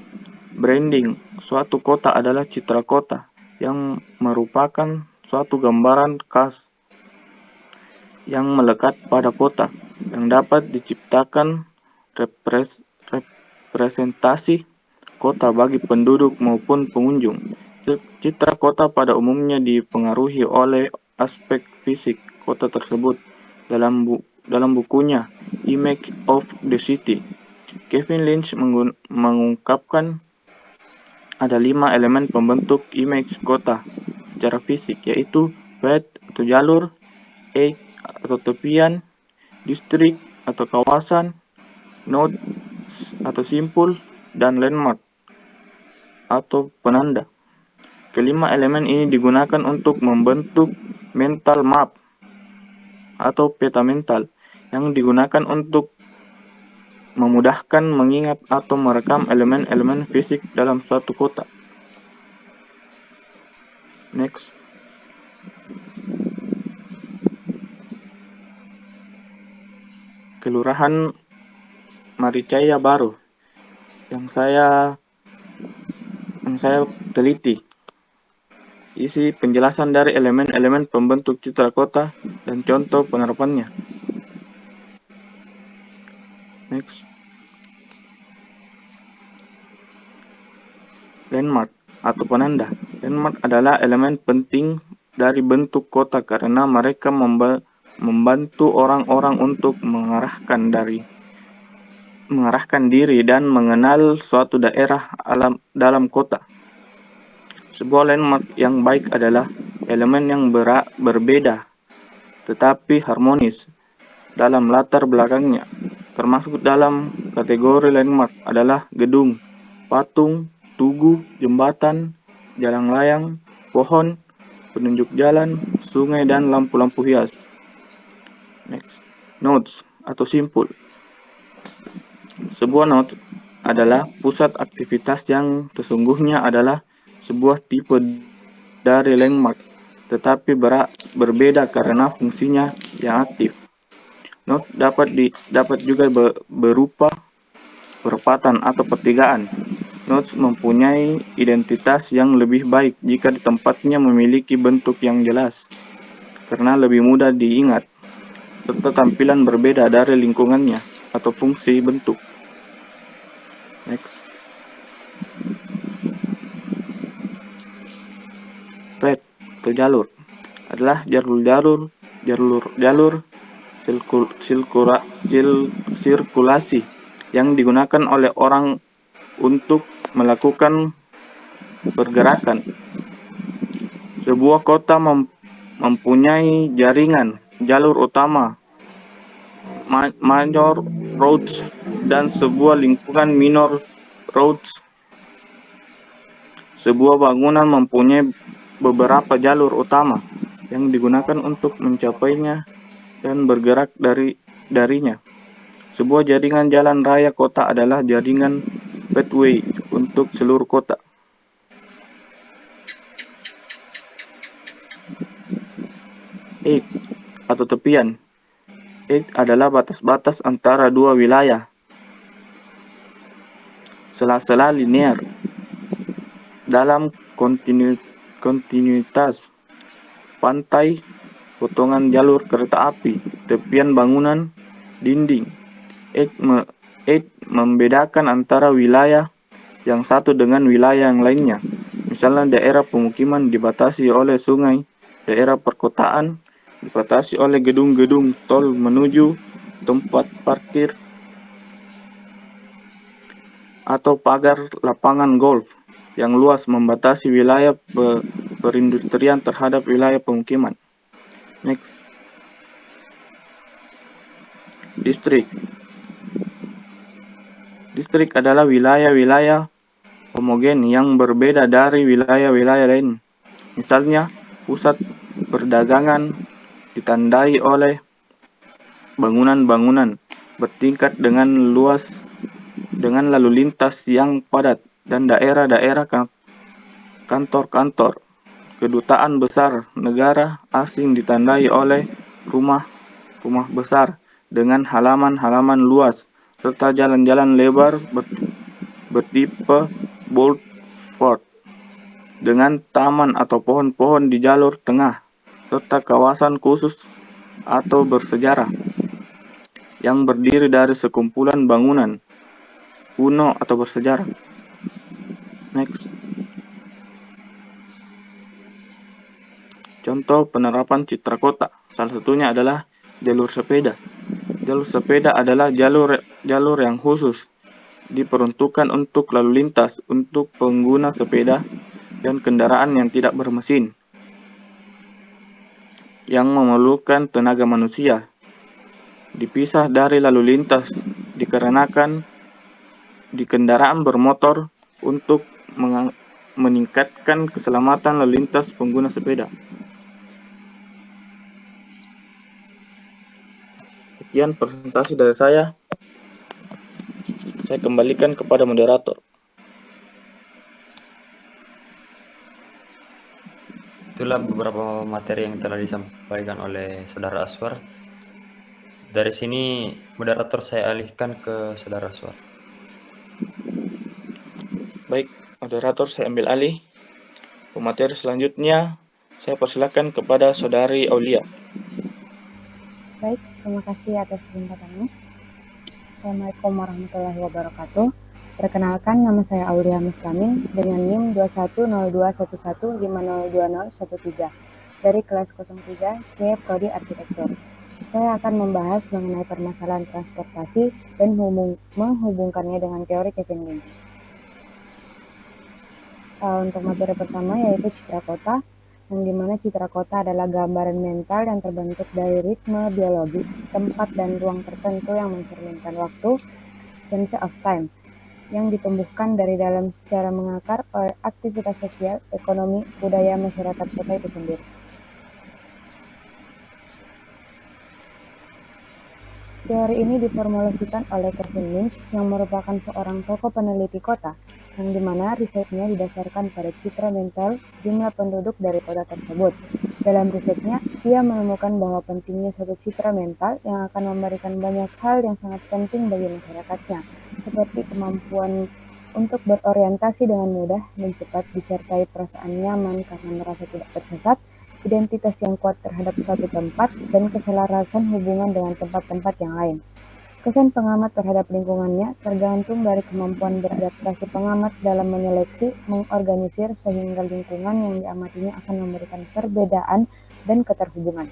branding suatu kota adalah citra kota, yang merupakan suatu gambaran khas yang melekat pada kota, yang dapat diciptakan representasi kota bagi penduduk maupun pengunjung. Citra kota pada umumnya dipengaruhi oleh aspek fisik kota tersebut. Dalam bukunya Image of the City, Kevin Lynch mengungkapkan ada 5 elemen pembentuk image kota secara fisik, yaitu path atau jalur, edge atau tepian, district atau kawasan, node atau simpul, dan landmark atau penanda. Kelima elemen ini digunakan untuk membentuk mental map atau peta mental yang digunakan untuk memudahkan mengingat atau merekam elemen-elemen fisik dalam suatu kota. Next. Kelurahan Maricaya Baru yang saya teliti. Isi penjelasan dari elemen-elemen pembentuk citra kota dan contoh penerapannya. Next. Landmark atau penanda. Landmark adalah elemen penting dari bentuk kota karena mereka membantu orang-orang untuk mengarahkan diri dan mengenal suatu daerah dalam kota. Sebuah landmark yang baik adalah elemen yang berbeda tetapi harmonis dalam latar belakangnya. Termasuk dalam kategori landmark adalah gedung, patung, tugu, jembatan, jalan layang, pohon, penunjuk jalan, sungai, dan lampu-lampu hias. Next. Nodes atau simpul. Sebuah node adalah pusat aktivitas yang sesungguhnya adalah sebuah tipe dari landmark, tetapi berbeda karena fungsinya yang aktif. Node dapat juga berupa perempatan atau pertigaan. Nodes mempunyai identitas yang lebih baik jika di tempatnya memiliki bentuk yang jelas, karena lebih mudah diingat, serta tampilan berbeda dari lingkungannya atau fungsi bentuk. Next. Path atau jalur adalah jalur sirkulasi yang digunakan oleh orang untuk melakukan pergerakan. Sebuah kota mempunyai jaringan jalur utama, major roads, dan sebuah lingkungan minor roads. Sebuah bangunan mempunyai beberapa jalur utama yang digunakan untuk mencapainya dan bergerak darinya. Sebuah jaringan jalan raya kota adalah jaringan pathway untuk seluruh kota. Edge atau tepian. Edge adalah batas-batas antara dua wilayah. Sela-sela linear dalam kontinuitas. Pantai, potongan jalur kereta api, tepian bangunan, dinding. Edge membedakan antara wilayah yang satu dengan wilayah yang lainnya. Misalnya daerah pemukiman dibatasi oleh sungai, daerah perkotaan dibatasi oleh gedung-gedung tol menuju tempat parkir, atau pagar lapangan golf yang luas membatasi wilayah perindustrian terhadap wilayah pemukiman. Next. Distrik. Distrik adalah wilayah-wilayah homogen yang berbeda dari wilayah-wilayah lain. Misalnya, pusat perdagangan ditandai oleh bangunan-bangunan bertingkat dengan lalu lintas yang padat, dan daerah-daerah kantor-kantor kedutaan besar negara asing ditandai oleh rumah besar dengan halaman-halaman luas serta jalan-jalan lebar bertipe boulevard dengan taman atau pohon-pohon di jalur tengah, serta kawasan khusus atau bersejarah yang berdiri dari sekumpulan bangunan kuno atau bersejarah. Next. Contoh penerapan citra kota, salah satunya adalah jalur sepeda. Jalur sepeda adalah jalur yang khusus diperuntukkan untuk lalu lintas untuk pengguna sepeda dan kendaraan yang tidak bermesin, yang memerlukan tenaga manusia. Dipisah dari lalu lintas dikarenakan di kendaraan bermotor untuk meningkatkan keselamatan lalu lintas pengguna sepeda. Sekian presentasi dari saya. Saya kembalikan kepada moderator. Itulah beberapa materi yang telah disampaikan oleh Saudara Aswar. Dari sini moderator saya alihkan ke Saudara Aswar. Baik, moderator saya ambil alih. Pemateri selanjutnya saya persilakan kepada Saudari Aulia. Baik, terima kasih atas kesempatannya. Assalamualaikum warahmatullahi wabarakatuh. Perkenalkan, nama saya Aulia Mustamin dengan NIM 210211502013 dari kelas 03 C Prodi Arsitektur. Saya akan membahas mengenai permasalahan transportasi dan menghubungkannya dengan teori Kevin Lynch. Untuk materi pertama yaitu citra kota, yang dimana citra kota adalah gambaran mental yang terbentuk dari ritme biologis, tempat dan ruang tertentu yang mencerminkan waktu, sense of time, yang ditumbuhkan dari dalam secara mengakar oleh aktivitas sosial, ekonomi, budaya masyarakat kota itu sendiri. Teori ini diformulasikan oleh Kevin Lynch yang merupakan seorang tokoh peneliti kota, yang dimana risetnya didasarkan pada citra mental jumlah penduduk dari kota tersebut. Dalam risetnya, ia menemukan bahwa pentingnya suatu citra mental yang akan memberikan banyak hal yang sangat penting bagi masyarakatnya, seperti kemampuan untuk berorientasi dengan mudah dan cepat disertai perasaan nyaman karena merasa tidak tersesat, identitas yang kuat terhadap suatu tempat, dan keselarasan hubungan dengan tempat-tempat yang lain. Kesan pengamat terhadap lingkungannya tergantung dari kemampuan beradaptasi pengamat dalam menyeleksi, mengorganisir, sehingga lingkungan yang diamatinya akan memberikan perbedaan dan keterhubungan.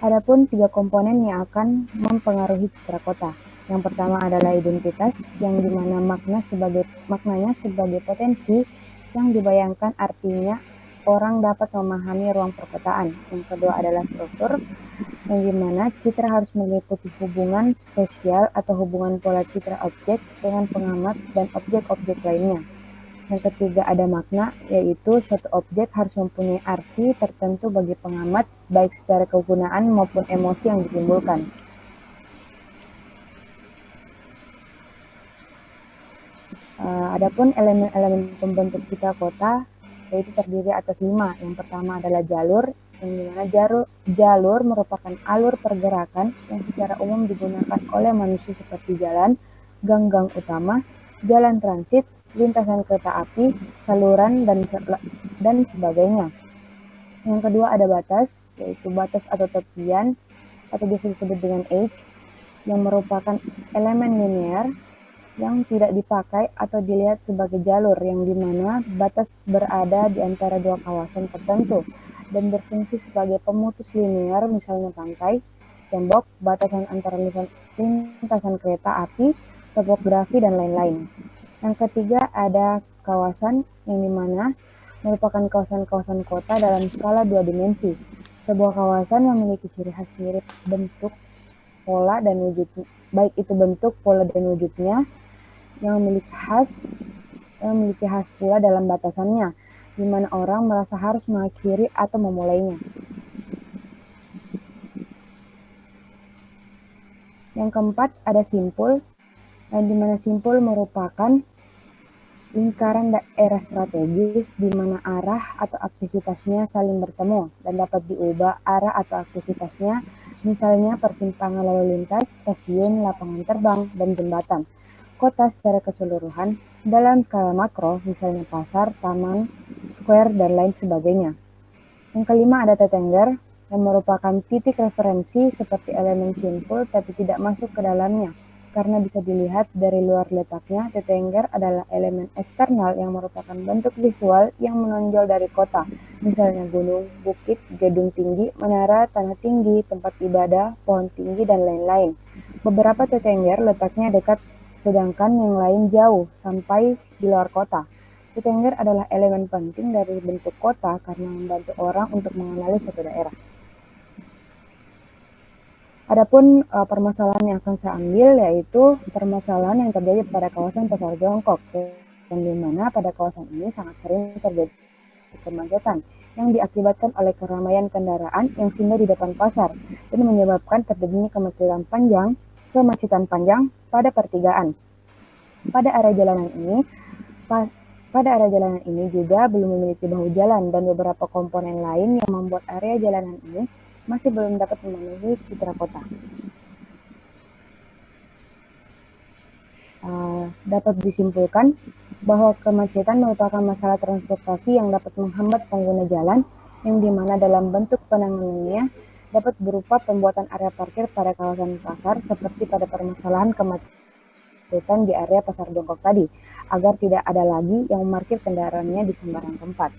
Adapun 3 komponen yang akan mempengaruhi citra kota. Yang pertama adalah identitas, yang dimana maknanya sebagai potensi yang dibayangkan artinya orang dapat memahami ruang perkotaan. Yang kedua adalah struktur, yang dimana citra harus mengikuti hubungan spesial atau hubungan pola citra objek dengan pengamat dan objek-objek lainnya. Yang ketiga ada makna, yaitu suatu objek harus mempunyai arti tertentu bagi pengamat, baik secara kegunaan maupun emosi yang ditimbulkan. Adapun elemen-elemen pembentuk citra kota yaitu terdiri atas 5. Yang pertama adalah jalur, yang dimana jalur merupakan alur pergerakan yang secara umum digunakan oleh manusia seperti jalan, gang-gang utama, jalan transit, lintasan kereta api, saluran, dan sebagainya. Yang kedua ada batas, yaitu batas atau tepian, atau biasa disebut dengan edge, yang merupakan elemen linear yang tidak dipakai atau dilihat sebagai jalur, yang dimana batas berada di antara 2 kawasan tertentu dan berfungsi sebagai pemutus linear, misalnya pantai, tembok, batasan antara lintasan kereta api, topografi, dan lain-lain. Yang ketiga ada kawasan, yang dimana merupakan kawasan-kawasan kota dalam skala 2 dimensi. Sebuah kawasan memiliki ciri khas mirip bentuk, pola, dan wujudnya, baik itu bentuk, pola, dan wujudnya, yang memiliki khas pula dalam batasannya, di mana orang merasa harus mengakhiri atau memulainya. Yang keempat ada simpul, yang dimana simpul merupakan lingkaran daerah strategis di mana arah atau aktivitasnya saling bertemu dan dapat diubah arah atau aktivitasnya, misalnya persimpangan lalu lintas, stasiun, lapangan terbang, dan jembatan. Kota secara keseluruhan dalam skala makro, misalnya pasar, taman, square, dan lain sebagainya. Yang kelima ada tetengger, yang merupakan titik referensi seperti elemen simpul tapi tidak masuk ke dalamnya. Karena bisa dilihat dari luar letaknya, tetengger adalah elemen eksternal yang merupakan bentuk visual yang menonjol dari kota, misalnya gunung, bukit, gedung tinggi, menara, tanah tinggi, tempat ibadah, pohon tinggi, dan lain-lain. Beberapa tetengger letaknya dekat, sedangkan yang lain jauh sampai di luar kota. Tetengger adalah elemen penting dari bentuk kota karena membantu orang untuk mengenali suatu daerah. Adapun permasalahan yang akan saya ambil yaitu permasalahan yang terjadi pada kawasan Pasar Jongkok, yang dimana pada kawasan ini sangat sering terjadi kemacetan yang diakibatkan oleh keramaian kendaraan yang singgah di depan pasar dan menyebabkan terjadinya kemacetan panjang pada pertigaan. Pada area jalanan ini juga belum memiliki bahu jalan dan beberapa komponen lain yang membuat area jalanan ini masih belum dapat memenuhi citra kota. Dapat disimpulkan bahwa kemacetan merupakan masalah transportasi yang dapat menghambat pengguna jalan, yang dimana dalam bentuk penanganannya dapat berupa pembuatan area parkir pada kawasan pasar seperti pada permasalahan kemacetan di area Pasar Jongkok tadi, agar tidak ada lagi yang memarkir kendaraannya di sembarang tempat.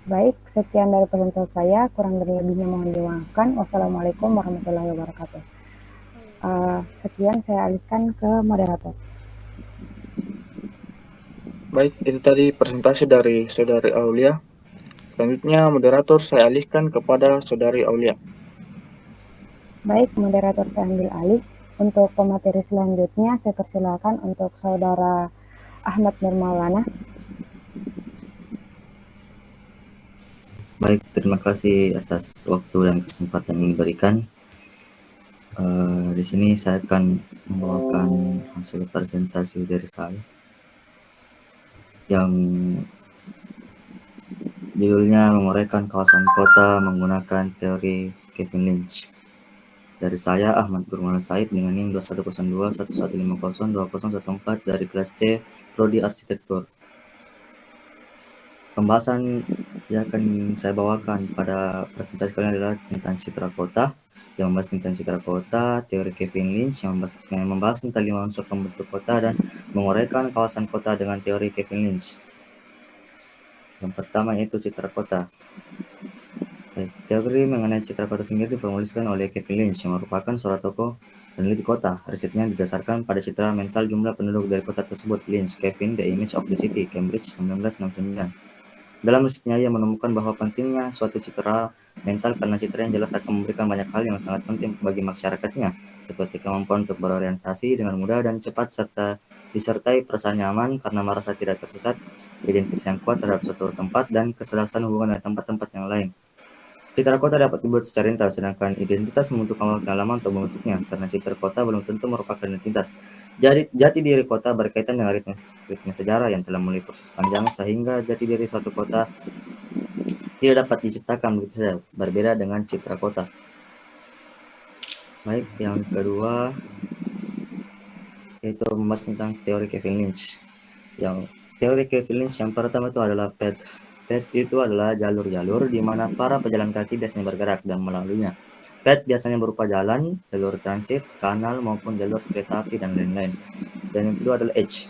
Baik, sekian dari presentasi saya, kurang dan lebihnya mohon dimaafkan. Wassalamualaikum warahmatullahi wabarakatuh. Sekian saya alihkan ke moderator. Baik, itu tadi presentasi dari Saudari Aulia. Selanjutnya moderator saya alihkan kepada Saudari Aulia. Baik, moderator saya ambil alih. Untuk pemateri selanjutnya saya persilakan untuk Saudara Ahmad Nur Maulana. Baik, terima kasih atas waktu dan kesempatan yang diberikan. Di sini saya akan membawakan hasil presentasi dari saya yang judulnya menguraikan kawasan kota menggunakan teori Kevin Lynch. Dari saya Ahmad Gurmana Said dengan NIM 210211502014 dari kelas C Prodi Arsitektur. Pembahasan yang akan saya bawakan pada presentasi kali ini adalah tentang citra kota, yang membahas tentang citra kota, teori Kevin Lynch yang membahas tentang 5 unsur pembentuk kota dan menguraikan kawasan kota dengan teori Kevin Lynch. Yang pertama yaitu citra kota. Teori mengenai citra kota sendiri diformulasikan oleh Kevin Lynch yang merupakan seorang tokoh peneliti kota. Risetnya didasarkan pada citra mental jumlah penduduk dari kota tersebut. Lynch, Kevin, The Image of the City, Cambridge, 1969. Dalam risetnya, ia menemukan bahwa pentingnya suatu citra mental karena citra yang jelas akan memberikan banyak hal yang sangat penting bagi masyarakatnya, seperti kemampuan untuk berorientasi dengan mudah dan cepat serta disertai perasaan nyaman karena merasa tidak tersesat, identitas yang kuat terhadap suatu tempat, dan keselarasan hubungan dengan tempat-tempat yang lain. Citra kota dapat dibuat secara instan, sedangkan identitas membutuhkan waktu yang lama untuk membentuknya, karena citra kota belum tentu merupakan identitas. Jati diri kota berkaitan dengan ritme sejarah yang telah melalui proses panjang, sehingga jati diri suatu kota tidak dapat diciptakan begitu saja, berbeda dengan citra kota. Baik, yang kedua yaitu membahas tentang teori Kevin Lynch. Yang teori Kevin Lynch yang pertama itu adalah path. Path itu adalah jalur-jalur di mana para pejalan kaki biasanya bergerak dan melaluinya. Path biasanya berupa jalan, jalur transit, kanal, maupun jalur kereta api, dan lain-lain. Dan yang kedua adalah edge.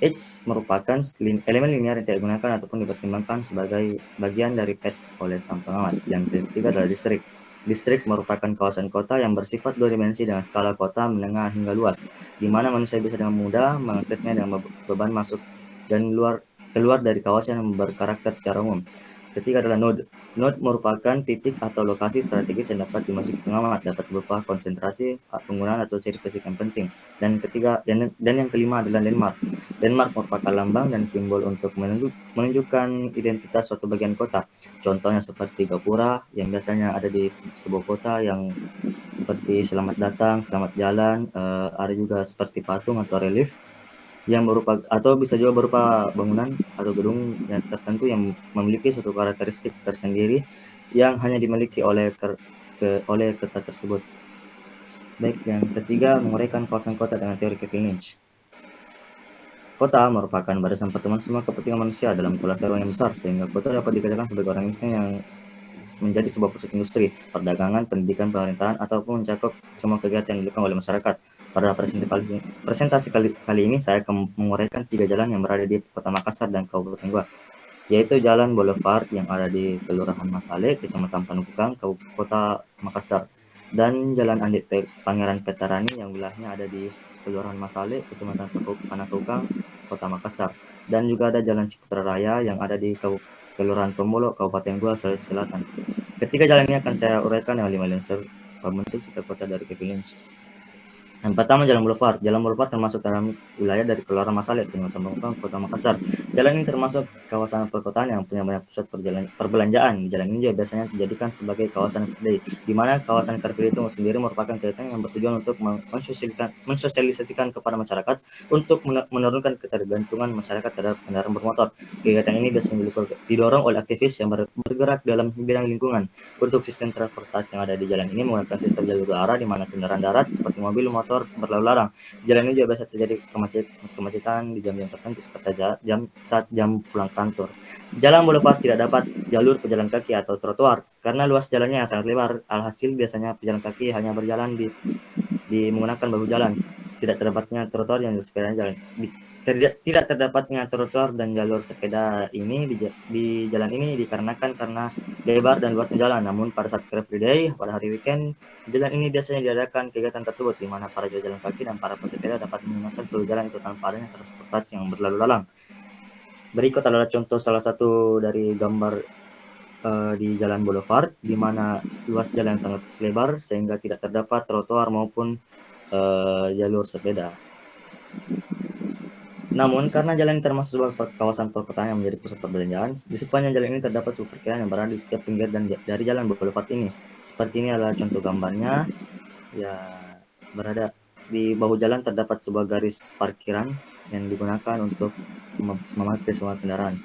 Edge merupakan elemen linear yang tidak digunakan ataupun dipertimbangkan sebagai bagian dari path oleh sang pengamat. Yang ketiga adalah distrik. Distrik merupakan kawasan kota yang bersifat dua dimensi dengan skala kota menengah hingga luas, di mana manusia bisa dengan mudah mengaksesnya dengan beban masuk dan keluar dari kawasan yang berkarakter secara umum. Ketiga adalah node. Node merupakan titik atau lokasi strategis yang dapat dimasuki pengamat, dapat berupa konsentrasi penggunaan atau ciri fisik yang penting. Dan yang kelima adalah landmark. Landmark merupakan lambang dan simbol untuk menunjukkan identitas suatu bagian kota. Contohnya seperti gapura yang biasanya ada di sebuah kota yang seperti selamat datang, selamat jalan, ada juga seperti patung atau relief yang berupa atau bisa juga berupa bangunan atau gedung yang tertentu yang memiliki suatu karakteristik tersendiri yang hanya dimiliki oleh kota tersebut. Baik, yang ketiga menguraikan kawasan kota dengan teori Kevin Lynch. Kota merupakan barisan pertemuan semua kepentingan manusia dalam populasi ruang yang besar, sehingga kota dapat dikatakan sebagai organisasi yang menjadi sebuah pusat industri, perdagangan, pendidikan, pemerintahan, ataupun mencakup semua kegiatan yang dilakukan oleh masyarakat. Pada presentasi kali ini saya akan menguraikan 3 jalan yang berada di Kota Makassar dan Kabupaten Goa, yaitu Jalan Boulevard yang ada di Kelurahan Masale, Kecamatan Panukukang, Kota Makassar, dan Jalan Andi Pangeran Petarani yang wilayahnya ada di Kelurahan Masale, Kecamatan Panakukang, Kota Makassar, dan juga ada Jalan Ciputra Raya yang ada di Kelurahan Tombolo, Kabupaten Goa, Sulawesi Selatan. Ketiga jalan ini akan saya uraikan dengan 5 unsur pembentuk citra kota dari Kevin Lynch. Yang pertama, Jalan Boulevard. Jalan Boulevard termasuk dalam wilayah dari Kelurahan Masale, Kecamatan Panukukang, Kota Makassar. Jalan ini termasuk kawasan perkotaan yang punya banyak pusat perbelanjaan. Jalan ini juga biasanya dijadikan sebagai kawasan Car Free Day, di mana kawasan Car Free Day itu sendiri merupakan kegiatan yang bertujuan untuk mensosialisasikan kepada masyarakat untuk menurunkan ketergantungan masyarakat terhadap kendaraan bermotor. Kegiatan ini biasanya didorong oleh aktivis yang bergerak dalam bidang lingkungan. Untuk sistem transportasi yang ada di jalan ini menggunakan sistem jalur dua arah, di mana kendaraan darat seperti mobil, motor berlalu lalang. Jalan ini juga biasa terjadi kemacetan di jam-jam tertentu seperti saat jam pulang kantor. Jalan Boulevard tidak dapat jalur pejalan kaki atau trotoar karena luas jalannya yang sangat lebar. Alhasil biasanya pejalan kaki hanya berjalan di menggunakan bahu jalan. Tidak terdapatnya trotoar yang sepeda jalan. Tidak terdapatnya trotoar dan jalur sepeda ini di jalan ini dikarenakan karena lebar dan luasnya jalan. Namun pada saat Car Free Day, pada hari weekend, jalan ini biasanya diadakan kegiatan tersebut, di mana para jalan kaki dan para pesepeda dapat menggunakan seluruh jalan itu tanpa adanya transportasi yang berlalu lalang. Berikut adalah contoh salah satu dari gambar di Jalan Boulevard, di mana luas jalan sangat lebar sehingga tidak terdapat trotoar maupun jalur sepeda. Namun, karena jalan ini termasuk sebuah kawasan perkotaan yang menjadi pusat perbelanjaan, di sepanjang jalan ini terdapat sebuah parkiran yang berada di setiap pinggir dan dari jalan boulevard ini. Seperti ini adalah contoh gambarnya. Ya, berada di bahu jalan terdapat sebuah garis parkiran yang digunakan untuk memarkir semua kendaraan.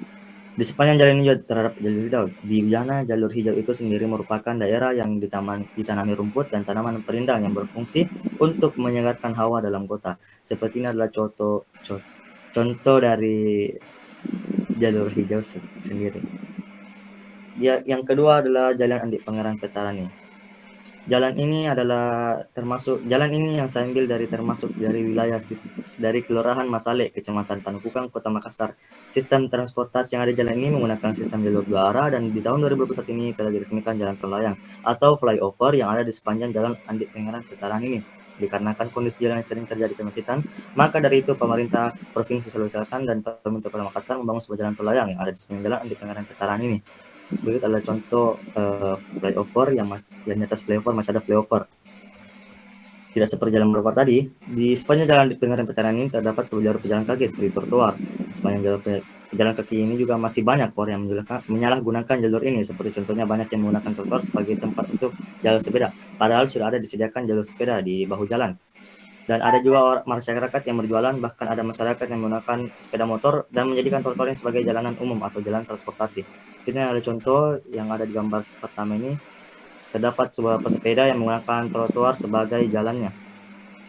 Di sepanjang jalan ini juga terdapat jalur hijau, di mana jalur hijau itu sendiri merupakan daerah yang ditanami rumput dan tanaman perindang yang berfungsi untuk menyegarkan hawa dalam kota. Seperti ini adalah contoh dari jalur hijau sendiri. Ya, yang kedua adalah Jalan Andi Pangerang Petarani. Jalan ini yang saya ambil termasuk dari wilayah dari Kelurahan Masale, Kecamatan Panukukang, Kota Makassar. Sistem transportasi yang ada di jalan ini menggunakan sistem jalur 2 arah, dan di tahun 2021 ini telah diresmikan jalan tol layang atau flyover yang ada di sepanjang Jalan Andi Pangerang Petarani ini. Dikarenakan kondisi jalan yang sering terjadi kemacetan, maka dari itu pemerintah Provinsi Sulawesi Selatan dan pemerintah Kota Makassar membangun sebuah jalan tol layang yang ada di sepanjang Jalan Andi Pangerang Petarani ini. Berikut adalah contoh flyover yang di atas flyover masih ada flyover. Tidak seperti jalan flyover tadi, di sepanjang jalan di Pangerang Petarani ini terdapat sebuah jalur pejalan kaki seperti trotoar. Di sepanjang jalur pejalan kaki ini juga masih banyak orang yang menyalahgunakan jalur ini, seperti contohnya banyak yang menggunakan trotoar sebagai tempat untuk jalur sepeda, padahal sudah ada disediakan jalur sepeda di bahu jalan. Dan ada juga masyarakat yang berjualan, bahkan ada masyarakat yang menggunakan sepeda motor dan menjadikan trotoar ini sebagai jalanan umum atau jalan transportasi. Seperti ada contoh yang ada di gambar pertama ini, terdapat sebuah pesepeda yang menggunakan trotoar sebagai jalannya.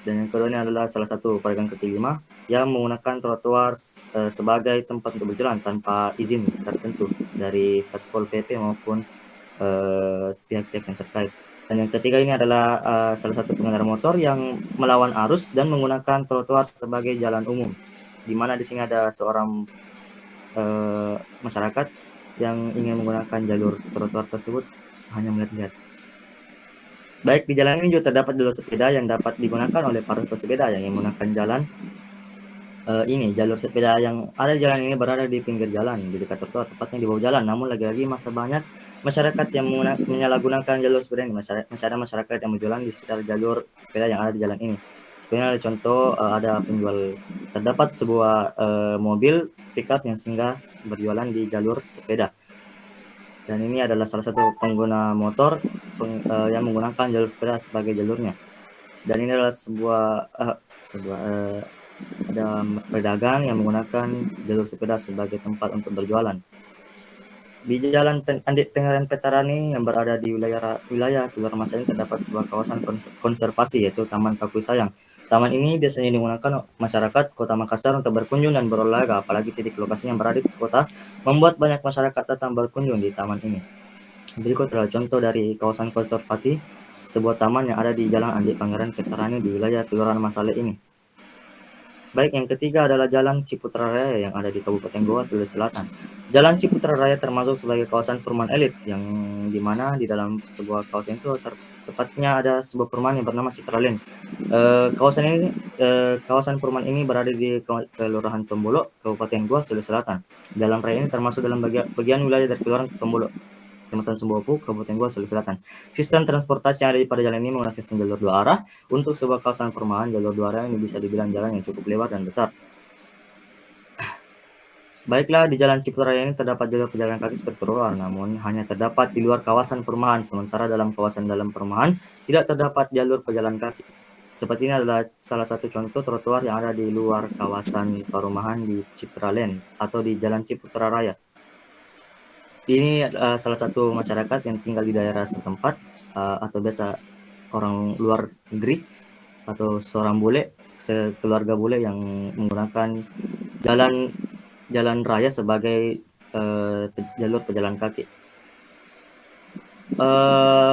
Dan yang kedua ini adalah salah satu pedagang kaki lima yang menggunakan trotoar sebagai tempat untuk berjalan tanpa izin tertentu dari Satpol PP maupun pihak-pihak yang terkait. Dan yang ketiga ini adalah salah satu pengendara motor yang melawan arus dan menggunakan trotoar sebagai jalan umum, di mana di sini ada seorang masyarakat yang ingin menggunakan jalur trotoar tersebut hanya melihat-lihat. Baik, di jalan ini juga terdapat jalur sepeda yang dapat digunakan oleh para pesepeda yang menggunakan jalan jalur sepeda yang ada di jalan ini berada di pinggir jalan, di dekat trotoar, tepatnya di bawah jalan. Namun lagi-lagi masih banyak masyarakat yang menyalahgunakan jalur sepeda ini. Masih ada masyarakat yang berjualan di sekitar jalur sepeda yang ada di jalan ini. Sebenarnya ada contoh, ada penjual, terdapat sebuah mobil pickup yang singgah berjualan di jalur sepeda. Dan ini adalah salah satu pengguna motor yang menggunakan jalur sepeda sebagai jalurnya. Dan ini adalah ada pedagang yang menggunakan jalur sepeda sebagai tempat untuk berjualan. Di Jalan Andi Pangerang Petarani yang berada di wilayah Kelurahan Masale ini terdapat sebuah kawasan konservasi, yaitu Taman Pakui Sayang. Taman ini biasanya digunakan masyarakat Kota Makassar untuk berkunjung dan berolahraga, apalagi titik lokasinya yang berada di kota membuat banyak masyarakat datang berkunjung di taman ini. Berikut adalah contoh dari kawasan konservasi sebuah taman yang ada di Jalan Andi Pangerang Petarani di wilayah Kelurahan Masale ini. Baik, yang ketiga adalah Jalan Ciputra Raya yang ada di Kabupaten Goa, Sulawesi Selatan. Jalan Ciputra Raya termasuk sebagai kawasan perumahan elit, yang dimana di dalam sebuah kawasan itu tepatnya ada sebuah perumahan yang bernama Citra Land. Kawasan perumahan ini berada di Kelurahan Tombolo, Kabupaten Goa, Sulawesi Selatan. Jalan raya ini termasuk dalam bagian wilayah dari Kelurahan Tombolo, Kecamatan Sumbawa, Kabupaten Goa, Sulawesi Selatan. Sistem transportasi yang ada pada jalan ini menggunakan sistem jalur 2 arah. Untuk sebuah kawasan perumahan, jalur 2 arah ini bisa dibilang jalan yang cukup lebar dan besar. Baiklah, di Jalan Ciputra Raya ini terdapat jalur pejalan kaki seperti trotoar, namun hanya terdapat di luar kawasan perumahan, sementara dalam kawasan dalam perumahan tidak terdapat jalur pejalan kaki. Seperti ini adalah salah satu contoh trotoar yang ada di luar kawasan perumahan di Citra Land atau di Jalan Ciputra Raya. Ini salah satu masyarakat yang tinggal di daerah setempat atau biasa orang luar negeri atau seorang bule, sekeluarga bule yang menggunakan jalan raya sebagai jalur pejalan kaki.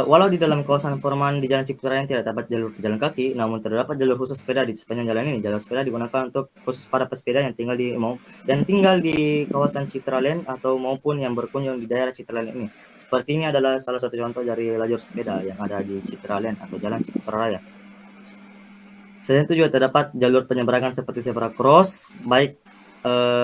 Walau di dalam kawasan perumahan di Jalan Ciputra Raya tidak dapat jalur pejalan kaki, namun terdapat jalur khusus sepeda di sepanjang jalan ini. Jalur sepeda digunakan untuk khusus para pesepeda yang tinggal di kawasan Citra Land atau maupun yang berkunjung di daerah Citra Land ini. Seperti ini adalah salah satu contoh dari lajur sepeda yang ada di Citra Land atau Jalan Ciputra Raya. Selain itu juga terdapat jalur penyeberangan seperti zebra cross, baik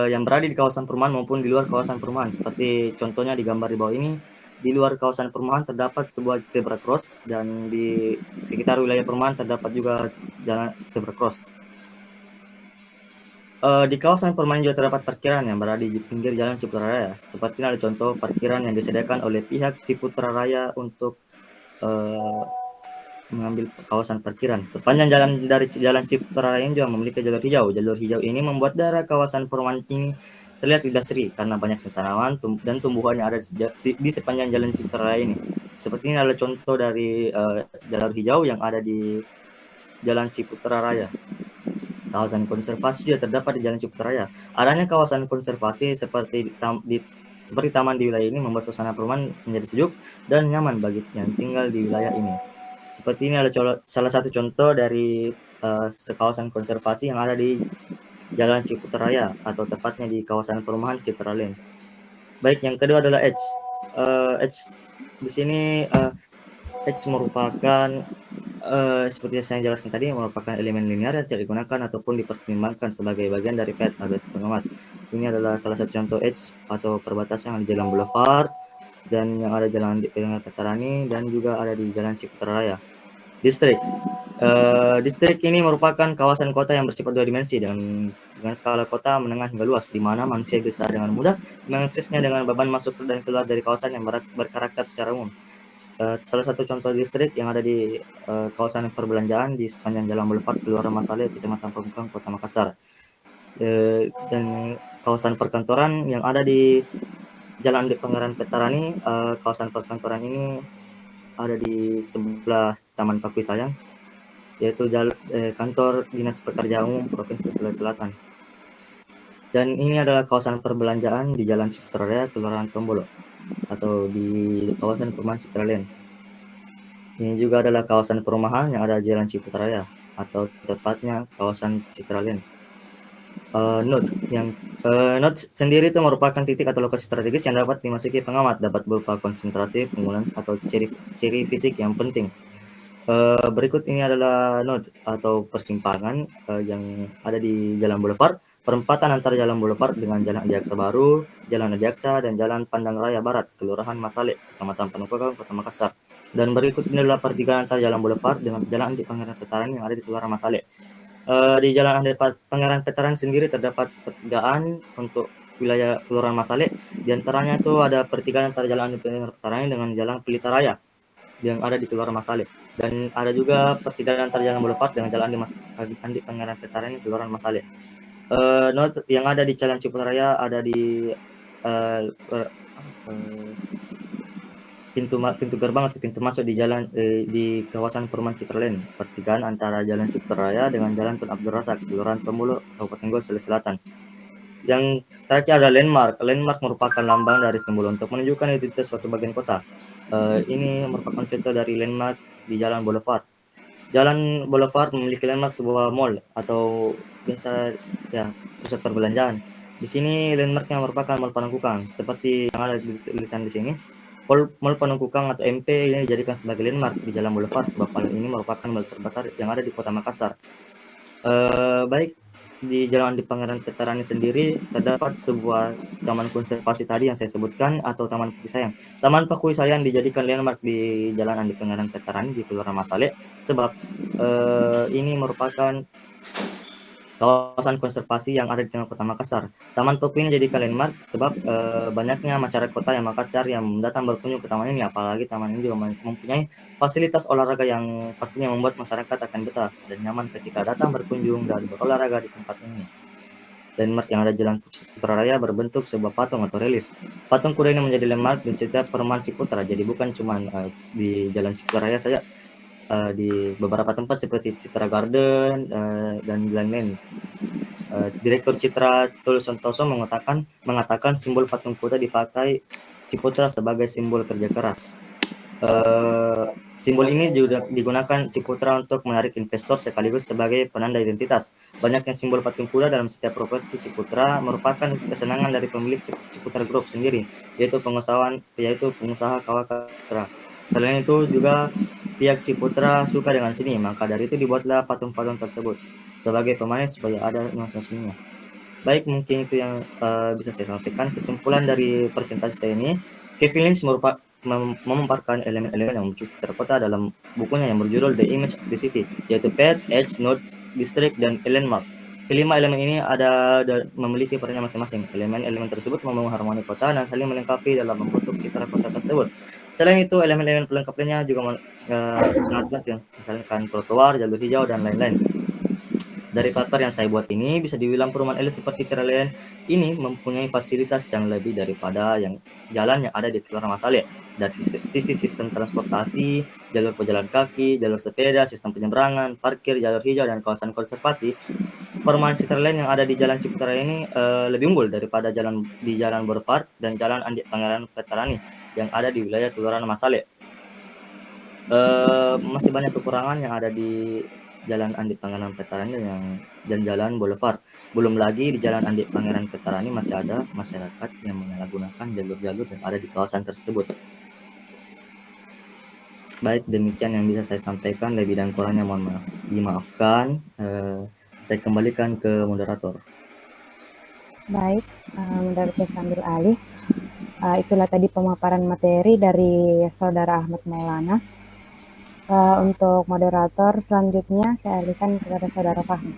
yang berada di kawasan perumahan maupun di luar kawasan perumahan. Seperti contohnya di gambar di bawah ini, di luar kawasan perumahan terdapat sebuah zebra cross, dan di sekitar wilayah perumahan terdapat juga jalan zebra cross. Di kawasan permainan juga terdapat parkiran yang berada di pinggir Jalan Ciputra Raya. Seperti ini ada contoh parkiran yang disediakan oleh pihak Ciputra Raya untuk mengambil kawasan parkiran. Sepanjang jalan dari Jalan Ciputra Raya juga memiliki jalur hijau. Jalur hijau ini membuat daerah kawasan perumahan ini terlihat indah seri karena banyaknya tanaman dan tumbuhan yang ada di sepanjang Jalan Ciputra Raya ini. Seperti ini adalah contoh dari jalur hijau yang ada di Jalan Ciputra Raya. Kawasan konservasi juga terdapat di Jalan Ciputra Raya. Adanya kawasan konservasi seperti taman di wilayah ini membuat suasana perumahan menjadi sejuk dan nyaman bagi yang tinggal di wilayah ini. Seperti ini adalah salah satu contoh dari kawasan konservasi yang ada di Jalan Ciputra Raya atau tepatnya di kawasan perumahan Citra Lane. Baik, yang kedua adalah Edge. Edge di sini Edge merupakan seperti yang saya jelaskan tadi, merupakan elemen linear yang tidak digunakan ataupun dipertimbangkan sebagai bagian dari pet alias pengamat. Ini adalah salah satu contoh edge atau perbatasan di Jalan Boulevard dan yang ada Jalan Petarani dan juga ada di Jalan Ciputra Raya. Distrik. Distrik ini merupakan kawasan kota yang bersifat dua dimensi dengan skala kota menengah hingga luas, di mana manusia bisa dengan mudah mengaksesnya dengan beban masuk dan keluar dari kawasan yang berkarakter secara umum. Salah satu contoh distrik yang ada di kawasan perbelanjaan di sepanjang Jalan Boulevard Kelurahan Masale, Kecamatan Pamukang, Kota Makassar. Dan kawasan perkantoran yang ada di Jalan Andi Pangeran Petarani. Kawasan perkantoran ini ada di sebelah Taman Pakui Sayang, yaitu kantor Dinas Pekerjaan Umum Provinsi Sulawesi Selatan. Dan ini adalah kawasan perbelanjaan di Jalan Ciputra Raya, Kelurahan Tombolo, atau di kawasan perumahan Citra Lane. Ini juga adalah kawasan perumahan yang ada di Jalan Ciputra Raya, atau tepatnya kawasan Citra Lane. Node sendiri itu merupakan titik atau lokasi strategis yang dapat dimasuki pengamat, dapat berupa konsentrasi, penggunaan, atau ciri fisik yang penting. Berikut ini adalah node atau persimpangan yang ada di Jalan Boulevard, perempatan antara Jalan Boulevard dengan Jalan Adiaksa Baru, Jalan Adiaksa, dan Jalan Pandang Raya Barat, Kelurahan Masale, Kecamatan Panukang, Kota Makassar. Dan berikut ini adalah pertigaan antara Jalan Boulevard dengan Jalan Andi Pangeran Petarani yang ada di Kelurahan Masale. Di Jalan Andi Pangeran Petarani sendiri terdapat pertigaan untuk wilayah Kelurahan Masale. Di antaranya itu ada pertigaan antara Jalan Andi Pangeran Petarani dengan Jalan Pelita Raya yang ada di Kelurahan Masale. Dan ada juga pertigaan antara Jalan Boulevard dengan Jalan Andi Pangeran Petarani Kelurahan Masale. Node yang ada di Jalan Ciputra Raya ada di pintu gerbang atau pintu masuk di jalan di kawasan perumahan Citra Lane, pertigaan antara Jalan Ciputra Raya dengan Jalan Tun Abdul Razak, Kelurahan Tombolo, Kabupaten Goa, Sulawesi Selatan. Yang terakhir ada landmark. Landmark merupakan lambang dari simbol untuk menunjukkan identitas suatu bagian kota. Ini merupakan contoh dari landmark di Jalan Boulevard. Jalan Boulevard memiliki landmark sebuah mall atau biasa ya pusat perbelanjaan. Di sini landmarknya merupakan Mall Panakukang, seperti yang ada di tulisan di sini. Mall Panakukang atau MP ini dijadikan sebagai landmark di Jalan Boulevard sebab mall ini merupakan mall terbesar yang ada di Kota Makassar. Baik, di Jalan Andi Pangeran Petarani sendiri terdapat sebuah taman konservasi tadi yang saya sebutkan atau Taman Pakui Sayang. Taman Pakui Sayang dijadikan landmark di Jalan Andi Pangeran Petarani di Kelurahan Masale sebab ini merupakan kawasan konservasi yang ada di tengah Kota Makassar. Taman Pakui ini dijadikan landmark sebab banyaknya masyarakat kota yang Makassar yang datang berkunjung ke taman ini, apalagi taman ini juga mempunyai fasilitas olahraga yang pastinya membuat masyarakat akan betah dan nyaman ketika datang berkunjung dan berolahraga di tempat ini. Landmark yang ada Jalan Ciputra Raya berbentuk sebuah patung atau relief. Patung kuda ini menjadi landmark di setiap perumahan Ciputra, jadi bukan cuma di Jalan Ciputra Raya saja. Di beberapa tempat seperti Citra Garden dan lain-lain. Direktur Citra Tulus Santoso mengatakan simbol patung kuda dipakai Ciputra sebagai simbol kerja keras. Simbol ini juga digunakan Ciputra untuk menarik investor sekaligus sebagai penanda identitas. Banyaknya simbol patung kuda dalam setiap properti Ciputra merupakan kesenangan dari pemilik Ciputra Group sendiri, yaitu pengusaha Kawakara. Selain itu juga pihak Ciputra suka dengan seni, maka dari itu dibuatlah patung-patung tersebut sebagai pemanis supaya ada nuansa seninya. Baik, mungkin itu yang bisa saya sampaikan. Kesimpulan dari presentasi saya ini, Kevin Lynch memaparkan elemen-elemen yang muncul secara kota dalam bukunya yang berjudul The Image of the City, yaitu pet, edge, node, district, dan landmark. Kelima elemen ini memiliki perannya masing-masing. Elemen-elemen tersebut membangun harmoni kota dan saling melengkapi dalam membentuk citra kota tersebut. Selain itu, elemen-elemen pelengkap lainnya juga sangat penting, misalkan trotoar, jalur hijau, dan lain-lain. Dari faktor yang saya buat ini, bisa dibilang perumahan elit seperti Teralen ini mempunyai fasilitas yang lebih daripada yang jalan yang ada di Kelurahan Masale. Dari sisi sistem transportasi, jalur pejalan kaki, jalur sepeda, sistem penyeberangan, parkir, jalur hijau, dan kawasan konservasi, perumahan Citralen yang ada di Jalan Ciputra ini lebih unggul daripada Jalan Boulevard dan Jalan Andi Pangeran Veterani yang ada di wilayah Kelurahan Masale. Masih banyak kekurangan yang ada di Jalan Andi Pangeran Veterani dan Jalan Boulevard. Belum lagi di Jalan Andi Pangeran Veterani masih ada masyarakat yang menyalahgunakan jalur-jalur yang ada di kawasan tersebut. Baik, demikian yang bisa saya sampaikan. Lebih dan kurangnya mohon maaf. Dimaafkan. Saya kembalikan ke moderator. Baik, moderator sambil alih. Itulah tadi pemaparan materi dari Saudara Ahmad Maulana. Untuk moderator selanjutnya saya alihkan kepada Saudara Fahmi.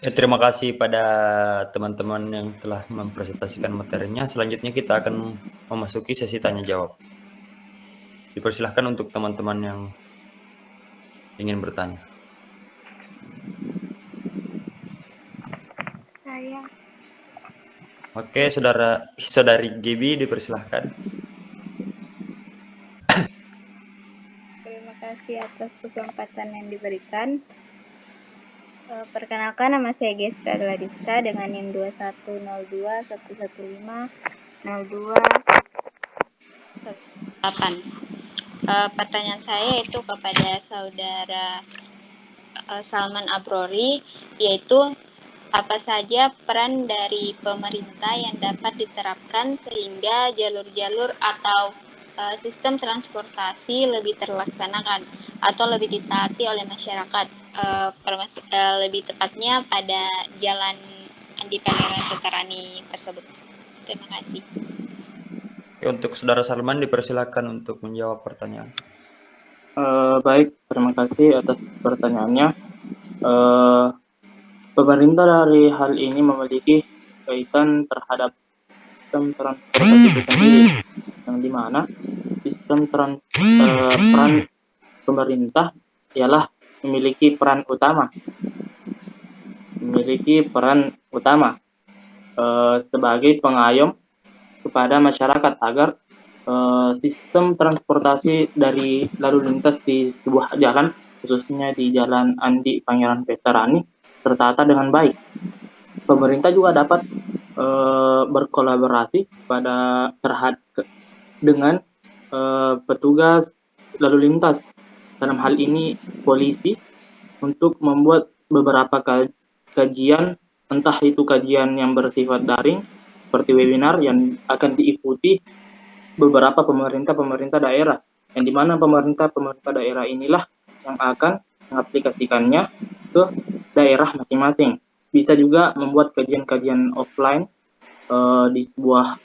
Terima kasih pada teman-teman yang telah mempresentasikan materinya. Selanjutnya kita akan memasuki sesi tanya jawab. Dipersilahkan untuk teman-teman yang ingin bertanya. Saya. Oke, saudari Gibi dipersilahkan. Terima kasih atas kesempatan yang diberikan. Perkenalkan, nama saya Geska Gladiska dengan NIM 2102115028. Pertanyaan saya itu kepada Saudara Salman Abrori, yaitu apa saja peran dari pemerintah yang dapat diterapkan sehingga jalur-jalur atau sistem transportasi lebih terlaksanakan atau lebih ditaati oleh masyarakat, lebih tepatnya pada Jalan Andi Pangeran Veterani tersebut. Terima kasih. Oke, untuk Saudara Salman dipersilakan untuk menjawab pertanyaan. Baik, terima kasih atas pertanyaannya. Pemerintah dari hal ini memiliki kaitan terhadap sistem transportasi itu sendiri, yang dimana sistem peran pemerintah ialah memiliki peran utama sebagai pengayom kepada masyarakat agar sistem transportasi dari lalu lintas di sebuah jalan, khususnya di Jalan Andi Pangeran Veterani, tertata dengan baik. Pemerintah juga dapat berkolaborasi dengan petugas lalu lintas, dalam hal ini polisi, untuk membuat beberapa kajian, entah itu kajian yang bersifat daring seperti webinar yang akan diikuti beberapa pemerintah daerah, yang dimana pemerintah daerah inilah yang akan mengaplikasikannya ke daerah masing-masing. Bisa juga membuat kajian-kajian offline di sebuah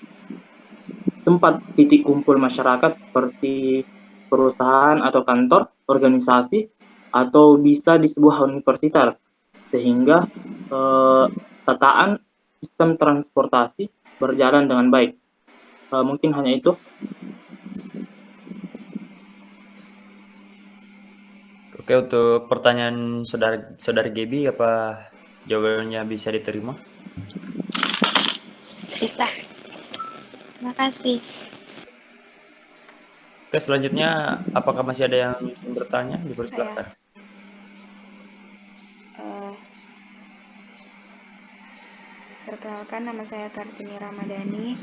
tempat titik kumpul masyarakat seperti perusahaan atau kantor, organisasi, atau bisa di sebuah universitas, sehingga tataan sistem transportasi berjalan dengan baik. Mungkin hanya itu. Oke, untuk pertanyaan saudari Gaby, apa jawabannya bisa diterima? Bisa. Terima kasih. Oke, selanjutnya apakah masih ada yang ingin bertanya? Dipersilakan. Perkenalkan, nama saya Kartini Ramadhani,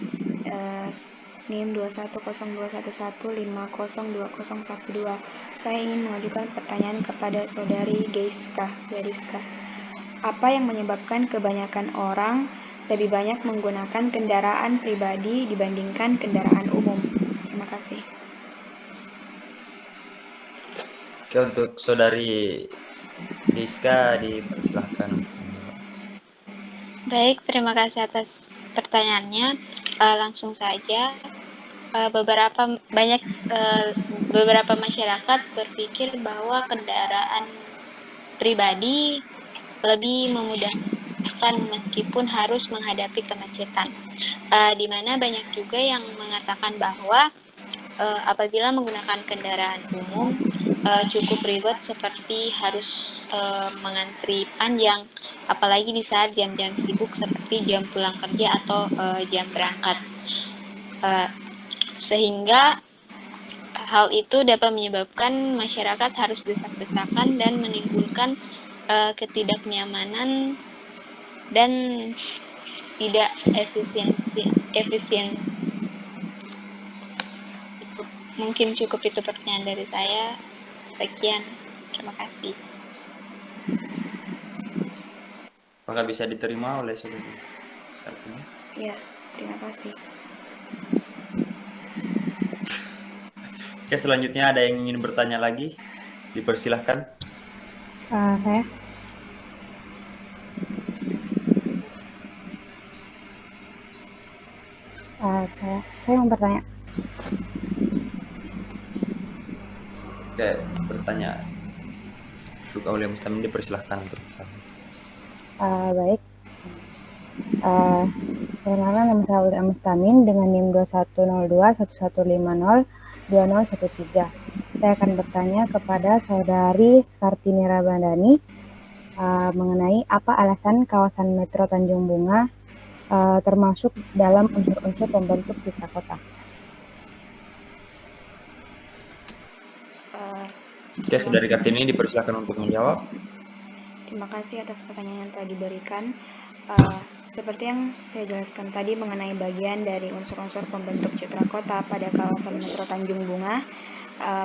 NIM 210211502012. Saya ingin mengajukan pertanyaan kepada Saudari Gladiska. Apa yang menyebabkan kebanyakan orang lebih banyak menggunakan kendaraan pribadi dibandingkan kendaraan umum? Terima kasih. Oke, untuk Saudari Giska dipersilahkan. Baik, terima kasih atas pertanyaannya. Langsung saja, beberapa masyarakat berpikir bahwa kendaraan pribadi lebih memudahkan meskipun harus menghadapi kemacetan. Di mana banyak juga yang mengatakan bahwa apabila menggunakan kendaraan umum cukup ribet seperti harus mengantri panjang, apalagi di saat jam-jam sibuk seperti jam pulang kerja atau jam berangkat. Sehingga hal itu dapat menyebabkan masyarakat harus desak-desakan dan menimbulkan ketidaknyamanan dan tidak efisien. Mungkin cukup itu pertanyaan dari saya. Sekian, terima kasih. Apakah bisa diterima oleh saudara? Ya, terima kasih. Oke, selanjutnya ada yang ingin bertanya lagi? Dipersilahkan. Saya mau bertanya. Oke, bertanya. Untuk Aulia Mustamin, dipersilahkan untuk bertanya. Baik. Perkenalkan, nama saya Aulia Mustamin dengan NIM 210211502013. Saya akan bertanya kepada Saudari Skartini Rabandani mengenai apa alasan kawasan Metro Tanjung Bunga termasuk dalam unsur-unsur pembentuk citra kota. Oke, Saudari Kartini dipersilakan untuk menjawab. Terima kasih atas pertanyaan yang telah diberikan. Seperti yang saya jelaskan tadi mengenai bagian dari unsur-unsur pembentuk citra kota pada kawasan Metro Tanjung Bunga,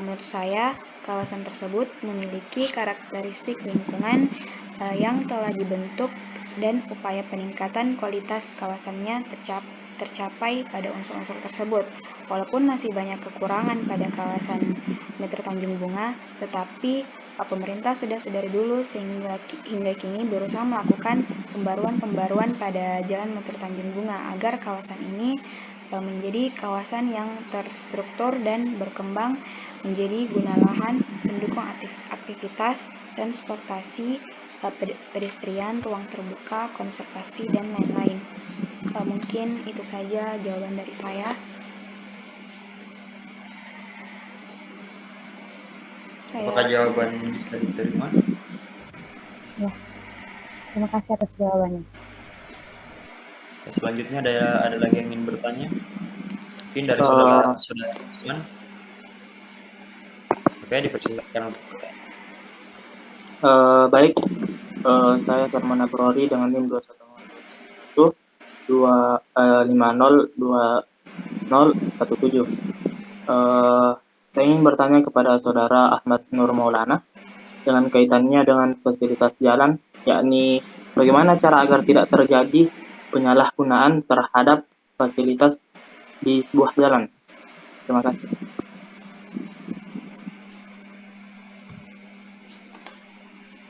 menurut saya kawasan tersebut memiliki karakteristik lingkungan yang telah dibentuk dan upaya peningkatan kualitas kawasannya tercapai pada unsur-unsur tersebut. Walaupun masih banyak kekurangan pada kawasan Metro Tanjung Bunga, tetapi pemerintah sudah sedari dulu sehingga hingga kini berusaha melakukan pembaruan pada Jalan Metro Tanjung Bunga agar kawasan ini menjadi kawasan yang terstruktur dan berkembang menjadi guna lahan pendukung aktivitas transportasi, pedestrian, ruang terbuka, konservasi, dan lain-lain. Mungkin itu saja jawaban dari saya. Apakah jawaban bisa diterima? Ya, terima kasih atas jawabannya. Selanjutnya ada lagi yang ingin bertanya? Mungkin dari saudara Usman. Oke, dipersilakan untuk bertanya. Baik, saya Sarmana Prori dengan NIM 21502017. Saya ingin bertanya kepada saudara Ahmad Nur Maulana dengan kaitannya dengan fasilitas jalan, yakni bagaimana cara agar tidak terjadi penyalahgunaan terhadap fasilitas di sebuah jalan. Terima kasih.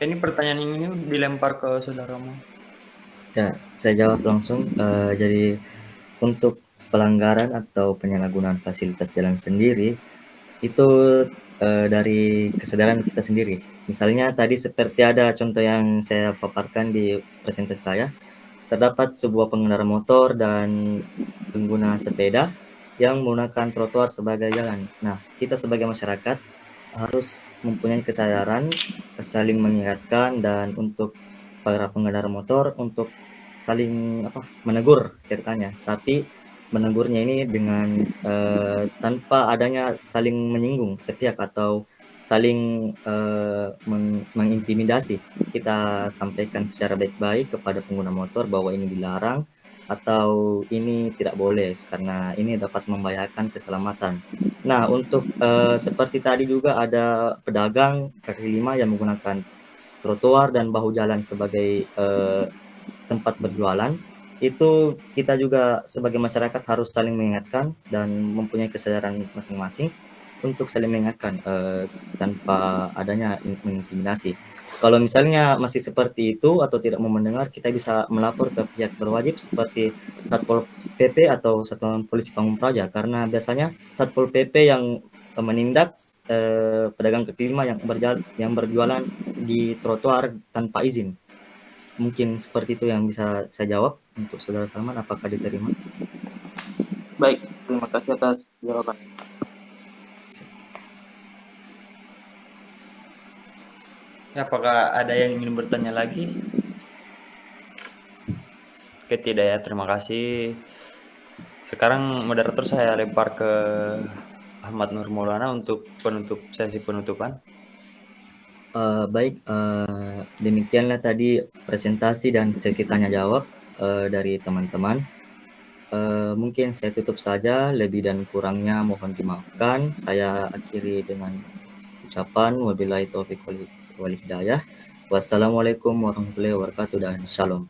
Ini pertanyaan ini dilempar ke saudaramu. Ya, saya jawab langsung. Jadi untuk pelanggaran atau penyalahgunaan fasilitas jalan sendiri itu dari kesadaran kita sendiri. Misalnya tadi seperti ada contoh yang saya paparkan di presentasi saya, terdapat sebuah pengendara motor dan pengguna sepeda yang menggunakan trotoar sebagai jalan. Nah, kita sebagai masyarakat harus mempunyai kesadaran, saling mengingatkan, dan untuk para pengendara motor untuk saling menegur ceritanya. Tapi menegurnya ini dengan tanpa adanya saling menyinggung sepihak atau saling mengintimidasi. Kita sampaikan secara baik-baik kepada pengguna motor bahwa ini dilarang atau ini tidak boleh karena ini dapat membahayakan keselamatan. Nah, untuk seperti tadi juga ada pedagang kaki lima yang menggunakan trotoar dan bahu jalan sebagai tempat berjualan. Itu kita juga sebagai masyarakat harus saling mengingatkan dan mempunyai kesadaran masing-masing untuk saling mengingatkan tanpa adanya intimidasi. Kalau misalnya masih seperti itu atau tidak mau mendengar, kita bisa melapor ke pihak berwajib seperti Satpol PP atau Satuan Polisi Pamung Praja, karena biasanya Satpol PP yang menindak pedagang kaki lima yang berjualan di trotoar tanpa izin. Mungkin seperti itu yang bisa saya jawab untuk Saudara Salman. Apakah diterima? Baik, terima kasih atas jawaban. Ya, apakah ada yang ingin bertanya lagi? Oke, tidak ya, terima kasih. Sekarang moderator saya lempar ke Ahmad Nur Maulana untuk sesi penutupan. Baik, demikianlah tadi presentasi dan sesi tanya jawab dari teman-teman. Mungkin saya tutup saja, lebih dan kurangnya mohon dimaafkan. Saya akhiri dengan ucapan wabillahi taufiq wal hidayah. Wassalamualaikum warahmatullahi wabarakatuh dan shalom.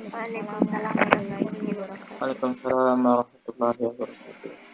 Waalaikumsalam warahmatullahi wabarakatuh. Waalaikumsalam warahmatullahi wabarakatuh.